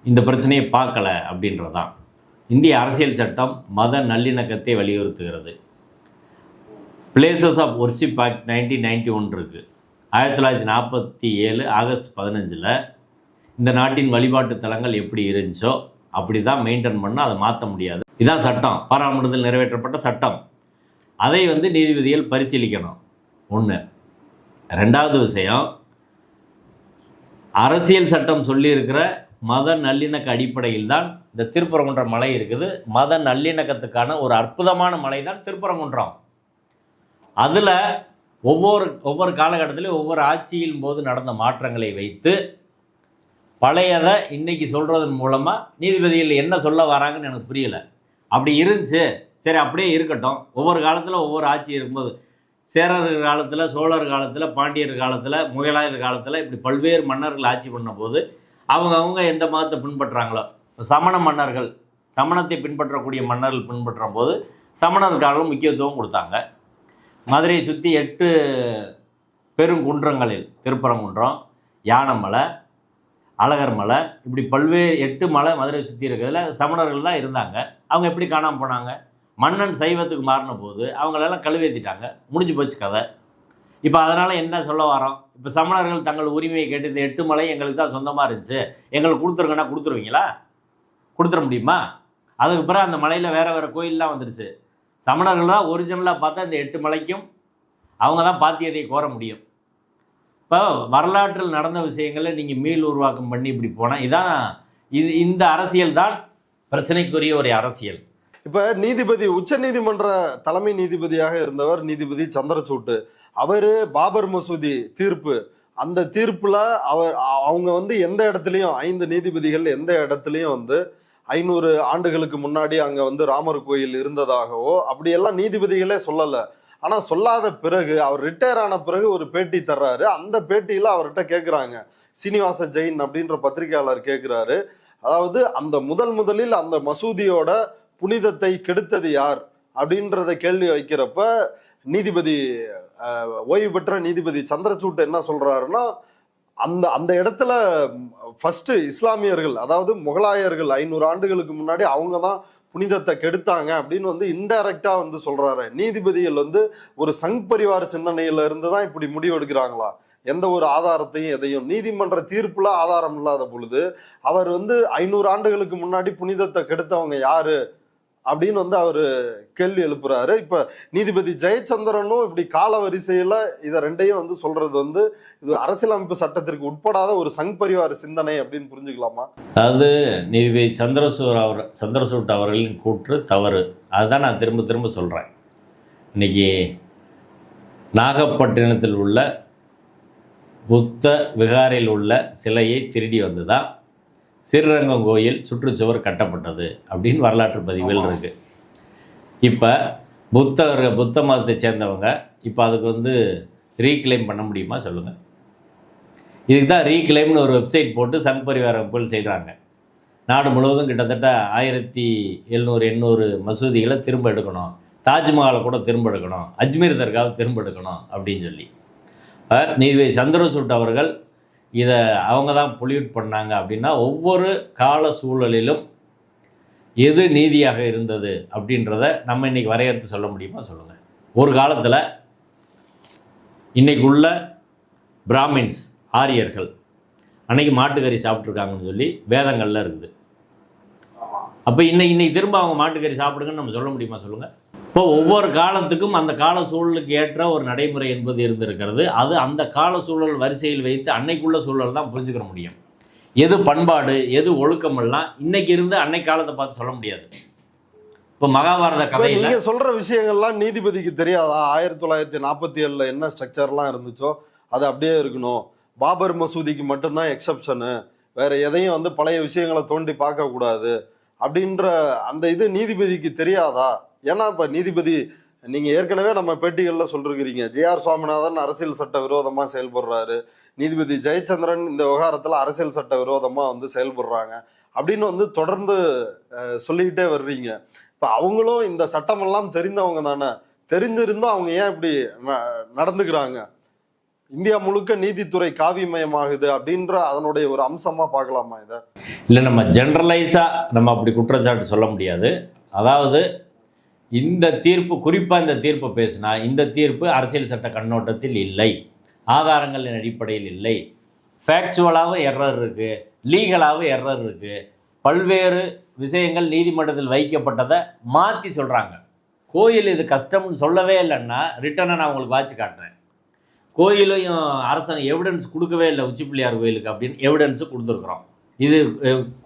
இந்த பிரச்சனையை பார்க்கல அப்படின்றதான். இந்திய அரசியல் சட்டம் மத நல்லிணக்கத்தை வலியுறுத்துகிறது. பிளேசஸ் ஆஃப் ஒர்ஷிப் ஆக்ட் 1991 இருக்கு. 1947 ஆகஸ்ட் 15 இந்த நாட்டின் வழிபாட்டு தலங்கள் எப்படி இருந்துச்சோ அப்படி தான் மெயின்டைன் பண்ணால் அதை மாற்ற முடியாது. இதுதான் சட்டம், பாராளுமன்றத்தில் நிறைவேற்றப்பட்ட சட்டம். அதை வந்து நீதிபதிகள் பரிசீலிக்கணும். ஒன்று. ரெண்டாவது விஷயம், அரசியல் சட்டம் சொல்லியிருக்கிற மத நல்லிணக்க அடிப்படையில் தான் இந்த திருப்பரங்குன்றம் மலை இருக்குது. மத நல்லிணக்கத்துக்கான ஒரு அற்புதமான மலை தான் திருப்பரங்குன்றம். அதில் ஒவ்வொரு காலகட்டத்திலையும் ஒவ்வொரு ஆட்சியின் போது நடந்த மாற்றங்களை வைத்து பழையதை இன்னைக்கு சொல்கிறதன் மூலமாக நீதிபதிகள் என்ன சொல்ல வராங்கன்னு எனக்கு புரியலை. அப்படி இருந்துச்சு, சரி அப்படியே இருக்கட்டும். ஒவ்வொரு காலத்தில் ஒவ்வொரு ஆட்சி இருக்கும்போது, சேரர் காலத்தில், சோழர் காலத்தில், பாண்டியர் காலத்தில், முகலாயர் காலத்தில், இப்படி பல்வேறு மன்னர்கள் ஆட்சி பண்ண போது அவங்க எந்த மதத்தை பின்பற்றுறாங்களோ, சமண மன்னர்கள், சமணத்தை பின்பற்றக்கூடிய மன்னர்கள் பின்பற்றும் போது சமணர் காலம் முக்கியத்துவம் கொடுத்தாங்க. மதுரையை சுற்றி 8 பெருங்குன்றங்களில் திருப்பரங்குன்றம், யானைமலை, அழகர் மலை, இப்படி பல்வேறு 8 மலை மதுரையை சுற்றி இருக்கிறதுல சமணர்கள் தான் இருந்தாங்க. அவங்க எப்படி காணாமல் போனாங்க? மன்னன் சைவத்துக்கு மாறின போது அவங்களெல்லாம் கழுவேற்றிட்டாங்க, முடிஞ்சு போச்சு கதை. இப்போ அதனால் என்ன சொல்ல வரோம்? இப்போ சமணர்கள் தங்கள் உரிமையை கேட்டு இந்த 8 மலை எங்களுக்கு தான் சொந்தமாக இருந்துச்சு, எங்களுக்கு கொடுத்துருங்கன்னா கொடுத்துருவீங்களா? கொடுத்துட முடியுமா? அதுக்கு பிறகு அந்த மலையில் வேறு கோயிலெலாம் வந்துடுச்சு. சமணர்கள் தான் ஒரிஜினலாக பார்த்தா இந்த 8 மலைக்கும் அவங்க தான் பாத்தியதை கோர முடியும். இப்போ வரலாற்றில் நடந்த விஷயங்களை நீங்கள் மீள் உருவாக்கம் பண்ணி இப்படி போனால் இந்த அரசியல் தான் பிரச்சனைக்குரிய ஒரு அரசியல். இப்போ நீதிபதி, உச்ச நீதிமன்ற தலைமை நீதிபதியாக இருந்தவர் நீதிபதி சந்திரசூட். அவர் பாபர் மசூதி தீர்ப்பு, அந்த தீர்ப்புல அவங்க வந்து எந்த இடத்துலையும் 5 நீதிபதிகள் எந்த இடத்துலையும் வந்து 500 ஆண்டுகளுக்கு முன்னாடி அங்க வந்து ராமர் கோயில் இருந்ததாகவோ அப்படியெல்லாம் நீதிபதிகளே சொல்லல. ஆனா சொல்லாத பிறகு அவர் ரிட்டையர் ஆன பிறகு ஒரு பேட்டி தர்றாரு. அந்த பேட்டியில அவர்கிட்ட கேட்கிறாங்க, சீனிவாச ஜெயின் அப்படின்ற பத்திரிகையாளர் கேட்கிறாரு, அதாவது அந்த முதலில் அந்த மசூதியோட புனிதத்தை கெடுத்தது யார் அப்படின்றத கேள்வி வைக்கிறப்ப நீதிபதி ஓய்வு பெற்ற நீதிபதி சந்திரசூட் என்ன சொல்றாருன்னா, அந்த இடத்துல ஃபர்ஸ்ட் இஸ்லாமியர்கள், அதாவது முகலாயர்கள் 500 ஆண்டுகளுக்கு முன்னாடி அவங்க தான் புனிதத்தை கெடுத்தாங்க அப்படின்னு வந்து இன்டைரக்டா வந்து சொல்றாரு. நீதிபதிகள் வந்து ஒரு சங் பரிவார சிந்தனையில இருந்து தான் இப்படி முடிவு எடுக்கிறாங்களா? எந்த ஒரு ஆதாரத்தையும் எதையும் நீதிமன்ற தீர்ப்புல ஆதாரம் இல்லாத பொழுது அவர் வந்து 500 ஆண்டுகளுக்கு முன்னாடி புனிதத்தை கெடுத்தவங்க யாரு அப்படின்னு வந்து அவரு கேள்வி எழுப்புறாரு. இப்ப நீதிபதி ஜெயச்சந்திரனும் இப்படி கால வரிசையில இதை ரெண்டையும் வந்து சொல்றது வந்து இது அரசியலமைப்பு சட்டத்திற்கு உட்படாத ஒரு சங் பரிவார சிந்தனை அப்படின்னு புரிஞ்சுக்கலாமா? அதாவது நீதிபதி சந்திரசூட் அவர்களின் கூற்று தவறு. அதுதான் நான் திரும்ப சொல்றேன். இன்னைக்கு நாகப்பட்டினத்தில் உள்ள புத்த விகாரில் உள்ள சிலையை திருடி வந்து தான் ஸ்ரீரங்கம் கோயில் சுற்றுச்சுவர் கட்டப்பட்டது அப்படின்னு வரலாற்று பதிவில் இருக்குது. இப்போ புத்த மதத்தை சேர்ந்தவங்க இப்போ அதுக்கு வந்து ரீக்ளைம் பண்ண முடியுமா சொல்லுங்கள்? இதுக்கு தான் ரீக்ளைம்னு ஒரு வெப்சைட் போட்டு சங் பரிவார அமைப்புகள் செய்கிறாங்க. நாடு முழுவதும் கிட்டத்தட்ட 1700-800 மசூதிகளை திரும்ப எடுக்கணும், தாஜ்மஹாலை கூட திரும்ப எடுக்கணும், அஜ்மீர் தர்காவை திரும்ப எடுக்கணும் அப்படின்னு சொல்லி நீதிபதி சந்திரசூட் அவர்கள் இதை அவங்க தான் பொல்யூட் பண்ணாங்க அப்படின்னா ஒவ்வொரு கால சூழலிலும் எது நீதியாக இருந்தது அப்படின்றத நம்ம இன்றைக்கி வரையறுத்து சொல்ல முடியுமா சொல்லுங்கள்? ஒரு காலத்தில் இன்றைக்கு உள்ள பிராமின்ஸ் ஆரியர்கள் அன்றைக்கி மாட்டுக்கறி சாப்பிட்ருக்காங்கன்னு சொல்லி வேதங்களில் இருக்குது. அப்போ இன்னைக்கு திரும்ப அவங்க மாட்டுக்கறி சாப்பிடுங்கன்னு நம்ம சொல்ல முடியுமா சொல்லுங்கள்? இப்போ ஒவ்வொரு காலத்துக்கும் அந்த கால சூழலுக்கு ஏற்ற ஒரு நடைமுறை என்பது இருந்திருக்கிறது. அது அந்த கால சூழல் வரிசையில் வைத்து அன்னைக்குள்ள சூழல் தான் புரிஞ்சுக்கிற முடியும். எது பண்பாடு எது ஒழுக்கமெல்லாம் இன்னைக்கு இருந்து அன்னைக்கு காலத்தை பார்த்து சொல்ல முடியாது. இப்போ மகாபாரத கதையில் நீங்க சொல்ற விஷயங்கள்லாம் நீதிபதிக்கு தெரியாதா? 1947 என்ன ஸ்ட்ரக்சர்லாம் இருந்துச்சோ அது அப்படியே இருக்கணும், பாபர் மசூதிக்கு மட்டும்தான் எக்ஸப்ஷனு, வேற எதையும் வந்து பழைய விஷயங்களை தோண்டி பார்க்க கூடாது அப்படின்ற அந்த இது நீதிபதிக்கு தெரியாதா? ஏன்னா இப்ப நீதிபதி நீங்க ஏற்கனவே நம்ம பேட்டிகள்ல சொல்லிருக்கிறீங்க, ஜிஆர் சுவாமிநாதன் அரசியல் சட்ட விரோதமா செயல்படுறாரு, நீதிபதி ஜெயச்சந்திரன் இந்த விவகாரத்துல அரசியல் சட்ட விரோதமா வந்து செயல்படுறாங்க அப்படின்னு வந்து தொடர்ந்து சொல்லிக்கிட்டே வர்றீங்க. இப்ப அவங்களும் இந்த சட்டமெல்லாம் தெரிந்தவங்க தானே, தெரிஞ்சிருந்தும் அவங்க ஏன் இப்படி நடந்துக்கிறாங்க? இந்தியா முழுக்க நீதித்துறை காவிமயமாகுது அப்படின்ற அதனுடைய ஒரு அம்சமா பார்க்கலாமா இதை? இல்லை, நம்ம ஜென்ரலைஸா நம்ம அப்படி குற்றச்சாட்டு சொல்ல முடியாது. அதாவது இந்த தீர்ப்பு, குறிப்பாக இந்த தீர்ப்பை பேசினா இந்த தீர்ப்பு அரசியல் சட்ட கண்ணோட்டத்தில் இல்லை, ஆதாரங்களின் அடிப்படையில் இல்லை, ஃபேக்சுவலாகவும் எரர் இருக்குது, லீகலாகவும் எரர் இருக்குது, பல்வேறு விஷயங்கள் நீதிமன்றத்தில் வைக்கப்பட்டதை மாற்றி சொல்கிறாங்க. கோயில் இது கஷ்டம்னு சொல்லவே இல்லைன்னா ரிட்டனை நான் உங்களுக்கு வாட்சி காட்டுறேன். கோயிலையும் அரசாங்கம் எவிடன்ஸ் கொடுக்கவே இல்லை உச்சி பிள்ளையார் கோயிலுக்கு அப்படின்னு எவிடன்ஸு கொடுத்துருக்குறோம். இது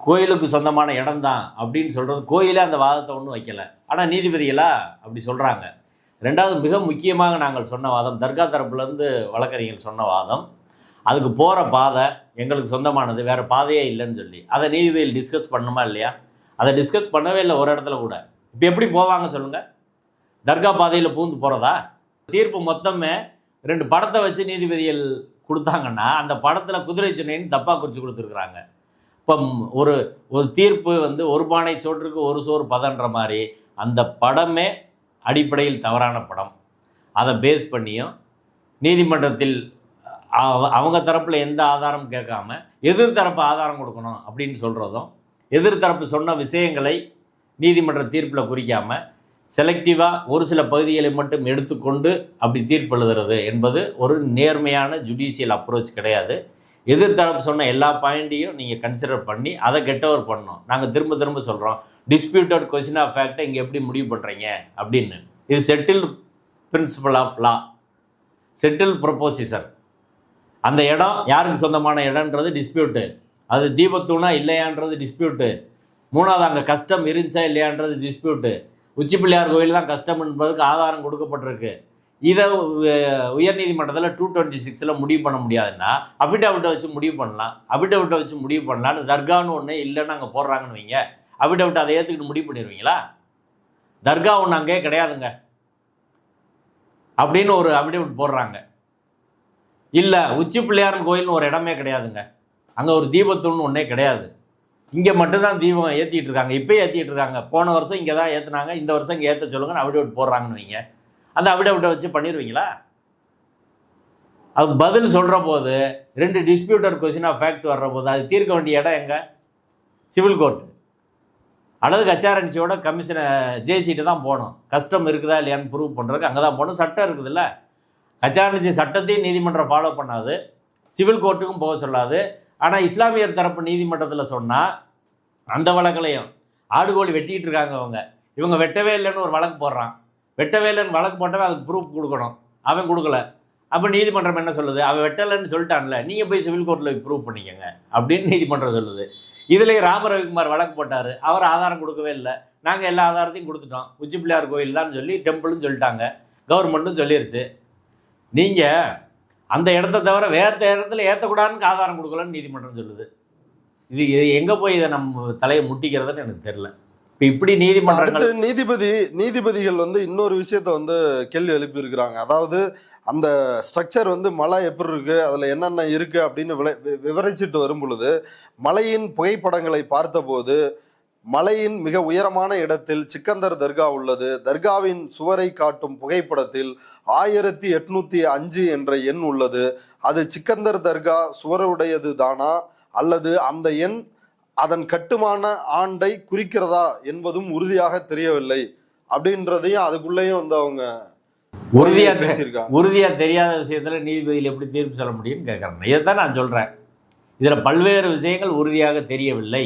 கோயிலுக்கு சொந்தமான இடம் தான் அப்படின்னு சொல்கிறது, கோயிலே அந்த வாதத்தை ஒன்றும் வைக்கலை, ஆனால் நீதிபதிகளா அப்படி சொல்கிறாங்க. ரெண்டாவது மிக முக்கியமாக நாங்கள் சொன்ன வாதம், தர்கா தரப்புலேருந்து வழக்கறிஞர்கள் சொன்ன வாதம், அதுக்கு போகிற பாதை எங்களுக்கு சொந்தமானது, வேறு பாதையே இல்லைன்னு சொல்லி அதை நீதிபதியில் டிஸ்கஸ் பண்ணணுமா இல்லையா? அதை டிஸ்கஸ் பண்ணவே இல்லை ஒரு இடத்துல கூட. இப்போ எப்படி போவாங்க சொல்லுங்கள்? தர்கா பாதையில் பூந்து போகிறதா? தீர்ப்பு மொத்தமே 2 படத்தை வச்சு நீதிபதிகள் கொடுத்தாங்கன்னா அந்த படத்தில் குதிரை சின்னைன்னு தப்பாக குறித்து கொடுத்துருக்குறாங்க. இப்போ ஒரு தீர்ப்பு வந்து ஒரு பானை சோற்றுக்கு ஒரு சோறு பதன்ற மாதிரி அந்த படமே அடிப்படையில் தவறான படம். அதை பேஸ் பண்ணியும் நீதிமன்றத்தில் அவங்க தரப்பில் எந்த ஆதாரம் கேட்காம எதிர்த்தரப்பு ஆதாரம் கொடுக்கணும் அப்படின்னு சொல்கிறதும், எதிர்த்தரப்பு சொன்ன விஷயங்களை நீதிமன்ற தீர்ப்பில் குறிக்காமல் செலக்டிவாக ஒரு சில பகுதிகளை மட்டும் எடுத்துக்கொண்டு அப்படி தீர்ப்பு எழுதுறது என்பது ஒரு நேர்மையான ஜுடிஷியல் அப்ரோச் கிடையாது. எதிர்த்தரப்பு சொன்ன எல்லா பாயிண்ட்டையும் நீங்கள் கன்சிடர் பண்ணி அதை கெட் ஓவர் பண்ணணும். நாங்கள் திரும்ப சொல்கிறோம், டிஸ்பியூட்டட் கொஸ்டின் ஆஃப் ஃபேக்டை இங்கே எப்படி முடிவு பண்ணுறீங்க அப்படின்னு. இது settled principle of law, settle proposition. அந்த இடம் யாருக்கு சொந்தமான இடம்ன்றது டிஸ்பியூட்டு, அது தீபத்தூணா இல்லையான்றது டிஸ்பியூட்டு, மூணாவது அங்கே கஸ்டம் இருந்துச்சா இல்லையான்றது டிஸ்பியூட்டு, உச்சி பிள்ளையார் கோயில் தான் கஸ்டம் என்பதுக்கு ஆதாரம் கொடுக்கப்பட்டிருக்கு. இதை உயர்நீதிமன்றத்தில் 226 முடிவு பண்ண முடியாதுன்னா அஃபிடவிட்டை வச்சு முடிவு பண்ணலாம். அஃபிடவிட்டை வச்சு முடிவு பண்ணலான்னு தர்கான்னு ஒன்று இல்லைன்னு அங்கே போடுறாங்கன்னு வைங்க, அஃபிடவிட்டை அதை ஏற்றுக்கிட்டு முடிவு பண்ணிடுவீங்களா? தர்கா ஒன்று அங்கேயே கிடையாதுங்க அப்படின்னு ஒரு அஃபிடவிட் போடுறாங்க. இல்லை, உச்சி பிள்ளையார் கோயில்னு ஒரு இடமே கிடையாதுங்க, அங்கே ஒரு தீபத்தூள்னு ஒன்றே கிடையாது, இங்கே மட்டும்தான் தீபம் ஏற்றிட்டு இருக்காங்க, இப்போயே ஏற்றிட்டு இருக்காங்க, போன வருஷம் இங்கே தான் ஏற்றுனாங்க, இந்த வருஷம் இங்கே ஏற்ற சொல்லுங்கன்னு அஃபிடவிட் போடுறாங்கன்னு வைங்க, அந்த அஃபிடவிட்டை வச்சு பண்ணிடுவீங்களா? அது பதில் சொல்கிற போது 2 டிஸ்பியூட்டட் கொஸ்டின் ஆஃப் ஃபேக்ட் வர்ற போது அது தீர்க்க வேண்டிய இடம் எங்கே? சிவில் கோர்ட்டு அல்லது கச்சாரன்சியோட கமிஷனை ஜேசிட்டு தான் போகணும். கஸ்டம் இருக்குதா இல்லையான்னு ப்ரூவ் பண்ணுறதுக்கு அங்கே தான் போகணும். சட்டம் இருக்குதுல்ல, கச்சாரன்சி சட்டத்தையும் நீதிமன்றம் ஃபாலோ பண்ணாது, சிவில் கோர்ட்டுக்கும் போக சொல்லாது. ஆனால் இஸ்லாமியர் தரப்பு நீதிமன்றத்தில் சொன்னால் அந்த வழக்கிலையும் ஆடுகோழி வெட்டிகிட்டு இருக்காங்க இவங்க வெட்டவே இல்லைன்னு ஒரு வழக்கு போடுறான், வெட்டவே இல்லைன்னு வழக்கு போட்டவன் அதுக்கு ப்ரூஃப் கொடுக்கணும், அவன் கொடுக்கல. அப்போ நீதிமன்றம் என்ன சொல்லுது? அவன் வெட்டலைன்னு சொல்லிட்டான்ல, நீங்கள் போய் சிவில் கோர்ட்டில் போய் ப்ரூவ் பண்ணிக்கங்க அப்படின்னு நீதிமன்றம் சொல்லுது. இதுலேயே ராம ரவிக்குமார் வழக்கு போட்டார், அவர் ஆதாரம் கொடுக்கவே இல்லை, நாங்கள் எல்லா ஆதாரத்தையும் கொடுத்துட்டோம், உச்சி பிள்ளையார் கோயில் தான் சொல்லி டெம்பிள்னு சொல்லிட்டாங்க, கவர்மெண்ட்டும் சொல்லிருச்சு. நீங்கள் அந்த இடத்த தவிர வேற இடத்துல ஏற்றக்கூடாதுன்னு ஆதாரம் கொடுக்கலன்னு நீதிமன்றம் சொல்லுது. இது எங்கே போய் இதை நம்ம தலையை முட்டிக்கிறதுன்னு எனக்கு தெரியல. இப்போ இப்படி நீதிமன்றங்கள் நீதிபதிகள் இன்னொரு விஷயத்த கேள்வி எழுப்பி இருக்கிறாங்க. அதாவது அந்த ஸ்ட்ரக்சர் மலை எப்படி இருக்கு, அதுல என்னென்ன இருக்கு அப்படின்னு விவரிச்சுட்டு வரும் பொழுது மலையின் புகைப்படங்களை பார்த்தபோது மலையின் மிக உயரமான இடத்தில் சிக்கந்தர் தர்கா உள்ளது. தர்காவின் சுவரை காட்டும் புகைப்படத்தில் 1805 என்ற எண் உள்ளது. அது சிக்கந்தர் தர்கா சுவருடையது தானா அல்லது அந்த எண் அதன் கட்டுமான ஆண்டை குறிக்கிறதா என்பதும் உறுதியாக தெரியவில்லை அப்படின்றதையும் அதுக்குள்ளேயும் அவங்க உறுதியா தெரியாத விஷயத்துல நீதிபதியில் எப்படி தீர்ப்பு சொல்ல முடியும்னு கேட்கறேன். இதைத்தான் நான் சொல்றேன். இதுல பல்வேறு விஷயங்கள் உறுதியாக தெரியவில்லை.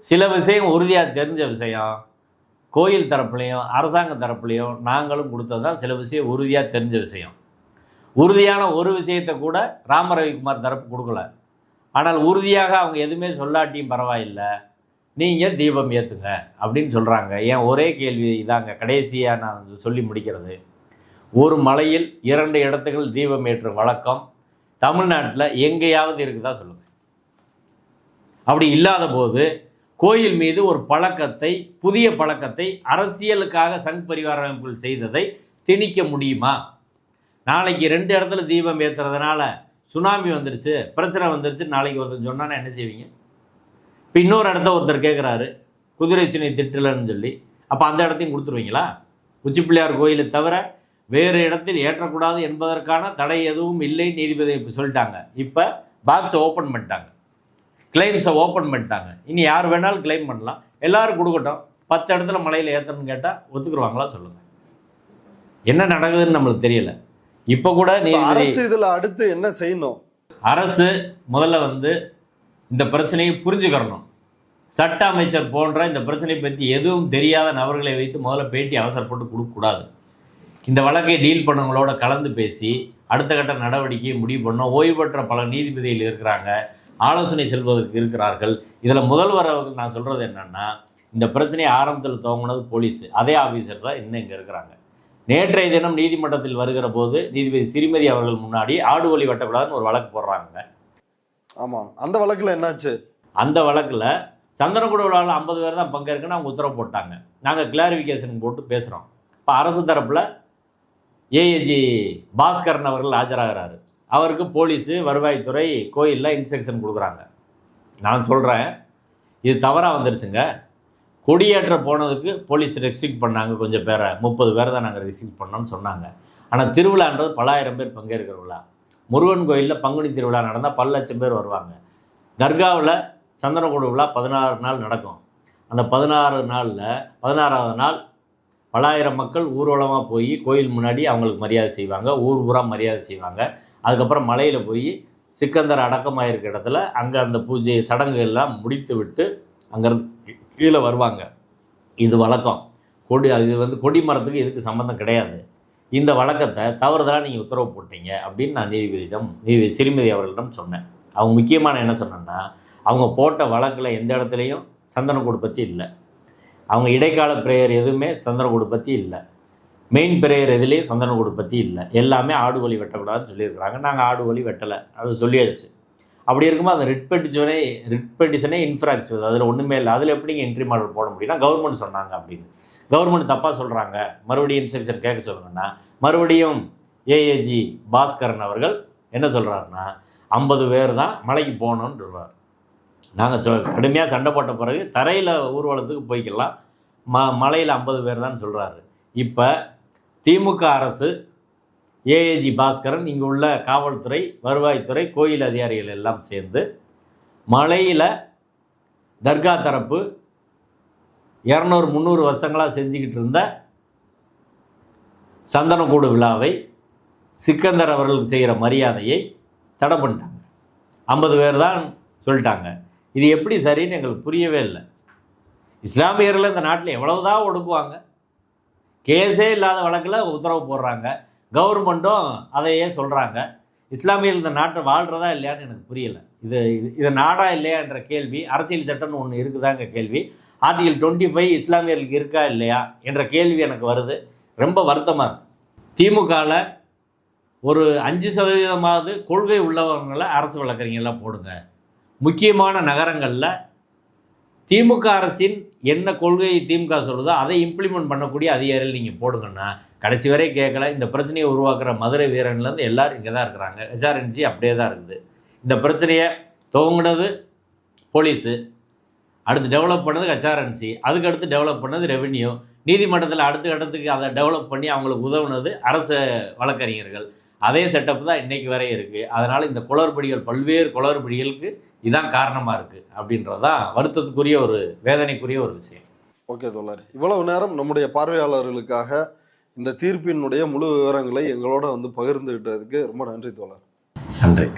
சில விஷயம் உறுதியாக தெரிஞ்ச விஷயம் கோயில் தரப்புலையும் அரசாங்க தரப்புலையும் நாங்களும் கொடுத்ததான் சில விஷயம் உறுதியாக தெரிஞ்ச விஷயம். உறுதியான ஒரு விஷயத்தை கூட ராம ரவிக்குமார் தரப்பு கொடுக்கல. ஆனால் உறுதியாக அவங்க எதுவுமே சொல்லாட்டியும் பரவாயில்லை, நீங்கள் தீபம் ஏற்றுங்க அப்படின்னு சொல்கிறாங்க. ஏன் ஒரே கேள்வி இதாங்க கடைசியாக நான் சொல்லி முடிக்கிறது. ஒரு மலையில் 2 இடத்துகள் தீபம் ஏற்றும் வழக்கம் தமிழ்நாட்டில் எங்கேயாவது இருக்குதா சொல்லுங்கள். அப்படி இல்லாத போது கோயில் மீது ஒரு பழக்கத்தை, புதிய பழக்கத்தை அரசியலுக்காக சங் பரிவார அமைப்புகள் செய்ததை திணிக்க முடியுமா? நாளைக்கு 2 இடத்துல தீபம் ஏற்றுறதுனால சுனாமி வந்துருச்சு, பிரச்சனை வந்துருச்சு, நாளைக்கு ஒருத்தர் சொன்னான்னா என்ன செய்வீங்க? இப்போ இன்னொரு இடத்த ஒருத்தர் கேட்குறாரு குதிரை சினை திட்டலன்னு சொல்லி, அப்போ அந்த இடத்தையும் கொடுத்துருவீங்களா? உச்சி பிள்ளையார் கோயிலை தவிர வேறு இடத்தில் ஏற்றக்கூடாது என்பதற்கான தடை எதுவும் இல்லை நீதிபதி இப்போ சொல்லிட்டாங்க. இப்போ பாக்ஸை ஓப்பன் பண்ணிட்டாங்க, கிளைம்ஸை ஓப்பன் பண்ணிட்டாங்க. இனி யார் வேணாலும் கிளைம் பண்ணலாம், எல்லாரும் கொடுக்கட்டும். 10 இடத்துல மலையில் ஏற்றணும்னு கேட்டால் ஒத்துக்குருவாங்களா சொல்லுங்கள்? என்ன நடக்குதுன்னு நம்மளுக்கு தெரியல. இப்போ கூட அரசு இதில் அடுத்து என்ன செய்யணும்? அரசு முதல்ல இந்த பிரச்சனையை புரிஞ்சுக்கிறணும். சட்ட அமைச்சர் போன்ற இந்த பிரச்சனையை பற்றி எதுவும் தெரியாத நபர்களை வைத்து முதல்ல பேட்டி அவசரப்பட்டு கொடுக்கக்கூடாது. இந்த வழக்கை டீல் பண்ணவங்களோட கலந்து பேசி அடுத்த கட்ட நடவடிக்கையை முடிவு பண்ணோம். ஓய்வு பெற்ற பல நீதிபதிகள் இருக்கிறாங்க, ஆலோசனை செல்வதற்கு இருக்கிறார்கள். இதில் முதல்வர் அவர்கள் நான் சொல்கிறது என்னென்னா, இந்த பிரச்சனையை ஆரம்பத்தில் துவங்கினது போலீஸ், அதே ஆஃபீஸர்ஸ் தான் இன்னும் இங்கே இருக்கிறாங்க. நேற்றைய தினம் நீதிமன்றத்தில் வருகிற போது நீதிபதி ஸ்ரீமதி அவர்கள் முன்னாடி ஆடு ஒலி வெட்டக்கூடாதுன்னு ஒரு வழக்கு போடுறாங்க. ஆமாம், அந்த வழக்கில் என்னாச்சு? அந்த வழக்கில் சந்தனக்கூட விழாவில் 50 பேர் தான் பங்கேற்குன்னு அவங்க உத்தரவு போட்டாங்க. நாங்கள் கிளாரிஃபிகேஷன் போட்டு பேசுகிறோம். இப்போ அரசு தரப்பில் ஏஏஜி பாஸ்கரன் அவர்கள் ஆஜராகிறாரு. அவருக்கு போலீஸு, வருவாய்த்துறை, கோயிலில் இன்ஸ்ட்ரக்ஷன் கொடுக்குறாங்க. நான் சொல்கிறேன், இது தவறாக வந்துருச்சுங்க. கொடியேற்ற போனதுக்கு போலீஸ் ரெஸ்ட்ரிக்ட் பண்ணாங்க, கொஞ்சம் பேரை, 30 பேரை தான் நாங்கள் ரெஸ்ட்ரிக்ட் பண்ணோம்னு சொன்னாங்க. ஆனால் திருவிழான்றது பல்லாயிரம் பேர் பங்கேற்கிற விழா. முருகன் கோயிலில் பங்குனி திருவிழா நடந்தால் 10 லட்சம் பேர் வருவாங்க. தர்காவில் சந்தனக்கூடு விழா 16 நாள் நடக்கும். அந்த 16 நாளில் 16ஆவது நாள் பல்லாயிரம் மக்கள் ஊர்வலமாக போய் கோயில் முன்னாடி அவங்களுக்கு மரியாதை செய்வாங்க, ஊர் ஊராக மரியாதை செய்வாங்க. அதுக்கப்புறம் மலையில் போய் சிக்கந்தர் அடக்கமாயிருக்க இடத்துல அங்கே அந்த பூஜை சடங்குகள்லாம் முடித்து விட்டு அங்கேருந்து கீழே வருவாங்க. இது வழக்கம். இது கொடி மரத்துக்கு இதுக்கு சம்மந்தம் கிடையாது. இந்த வழக்கத்தை தவறுதலாக நீங்கள் உத்தரவு போட்டீங்க அப்படின்னு நான் நீதிபதி ஸ்ரீமதி அவர்களிடம் சொன்னேன். அவங்க முக்கியமான என்ன சொன்னேன்னா, அவங்க போட்ட வழக்கில் எந்த இடத்துலையும் சந்தனக்கூடு பற்றி இல்லை, அவங்க இடைக்கால பிரேயர் எதுவுமே சந்தனக்கூடு பற்றி இல்லை, மெயின் பிரேயர் எதுலேயும் சந்தனக்கூடு பற்றி இல்லை, எல்லாமே ஆடு ஒலி வெட்டக்கூடாதுன்னு சொல்லியிருக்கிறாங்க. நாங்கள் ஆடு ஒலி வெட்டலை, அது சொல்லியாச்சு. அப்படி இருக்கும்போது அந்த ரிட் பெட்டிஷனே இன்ஃப்ராக்சர், அதில் ஒன்றுமே இல்லை, அதில் எப்படிங்க என்ட்ரி மாடல் போட முடியும்னா கவர்மெண்ட் சொன்னாங்க அப்படின்னு. கவர்மெண்ட் தப்பாக சொல்கிறாங்க, மறுபடியும் இன்ஸ்ட்ரக்ஷன் கேட்க சொல்லுங்கன்னா, மறுபடியும் ஏஏஜி பாஸ்கரன் அவர்கள் என்ன சொல்கிறாருன்னா 50 பேர் தான் மலைக்கு போகணுன்னு சொல்கிறார். நாங்கள் கடுமையாக சண்டை போட்ட பிறகு தரையில் ஊர்வலத்துக்கு போய்க்கலாம், மலையில் 50 பேர் தான் சொல்கிறாரு. இப்போ திமுக அரசு, ஏஏஜி பாஸ்கரன், இங்கே உள்ள காவல்துறை, வருவாய்த்துறை, கோயில் அதிகாரிகள் எல்லாம் சேர்ந்து மலையில் தர்கா தரப்பு 200-300 வருஷங்களாக செஞ்சுக்கிட்டு இருந்த சந்தனக்கூடு விழாவை, சிக்கந்தர் அவர்களுக்கு செய்கிற மரியாதையை தடை பண்ணிட்டாங்க. 50 பேர் தான் சொல்லிட்டாங்க. இது எப்படி சரின்னு எங்களுக்கு புரியவே இல்லை. இஸ்லாமியர்கள் இந்த நாட்டில் எவ்வளவுதான் ஒடுக்குவாங்க, கேஸே இல்லாத வழக்கில் உத்தரவு போடுறாங்க, கவர்மெண்ட்டும் அதையே சொல்கிறாங்க. இஸ்லாமியர்கள் இந்த நாட்டை வாழ்கிறதா இல்லையான்னு எனக்கு புரியலை. இது நாடா இல்லையா என்ற கேள்வி, அரசியல் சட்டம்னு ஒன்று இருக்குதாங்க கேள்வி, ஆர்டிகல் 25 இஸ்லாமியர்களுக்கு இருக்கா இல்லையா என்ற கேள்வி எனக்கு வருது. ரொம்ப வருத்தமாக இருக்குது. திமுகவில் ஒரு 5% கொள்கை உள்ளவங்களை அரசு வழக்கறிஞர்லாம் போடுங்க. முக்கியமான நகரங்களில் திமுக அரசின் என்ன கொள்கையை திமுக சொல்லுதோ அதை இம்ப்ளிமெண்ட் பண்ணக்கூடிய அதிகாரிகள் நீங்கள் போடுங்கன்னா, கடைசி வரை கேட்கல. இந்த பிரச்சனையை உருவாக்குற மதுரை வீரன்லேருந்து எல்லாரும் இங்கே தான் இருக்கிறாங்க. எஸ்ஆர்என்சி அப்படியே தான் இருக்குது. இந்த பிரச்சனையை துவங்கினது போலீஸு, அடுத்து டெவலப் பண்ணது ஹெச்ஆர்என்சி, அதுக்கடுத்து டெவலப் பண்ணது ரெவென்யூ, நீதிமன்றத்தில் அடுத்த கட்டத்துக்கு அதை டெவலப் பண்ணி அவங்களுக்கு உதவுனது அரசு வழக்கறிஞர்கள். அதே செட்டப் தான் இன்றைக்கு வரை இருக்குது. அதனால் இந்த குளறுபடிகள், பல்வேறு குளறுபடிகளுக்கு இதான் காரணமாக இருக்குது அப்படின்றதான் வருத்தத்துக்குரிய ஒரு வேதனைக்குரிய ஒரு விஷயம். ஓகே தோழர், இவ்வளவு நேரம் நம்முடைய பார்வையாளர்களுக்காக இந்த தீர்ப்பினுடைய முழு விவரங்களை எங்களோட வந்து பகிர்ந்துகிட்டதுக்கு ரொம்ப நன்றி தோழர். நன்றி.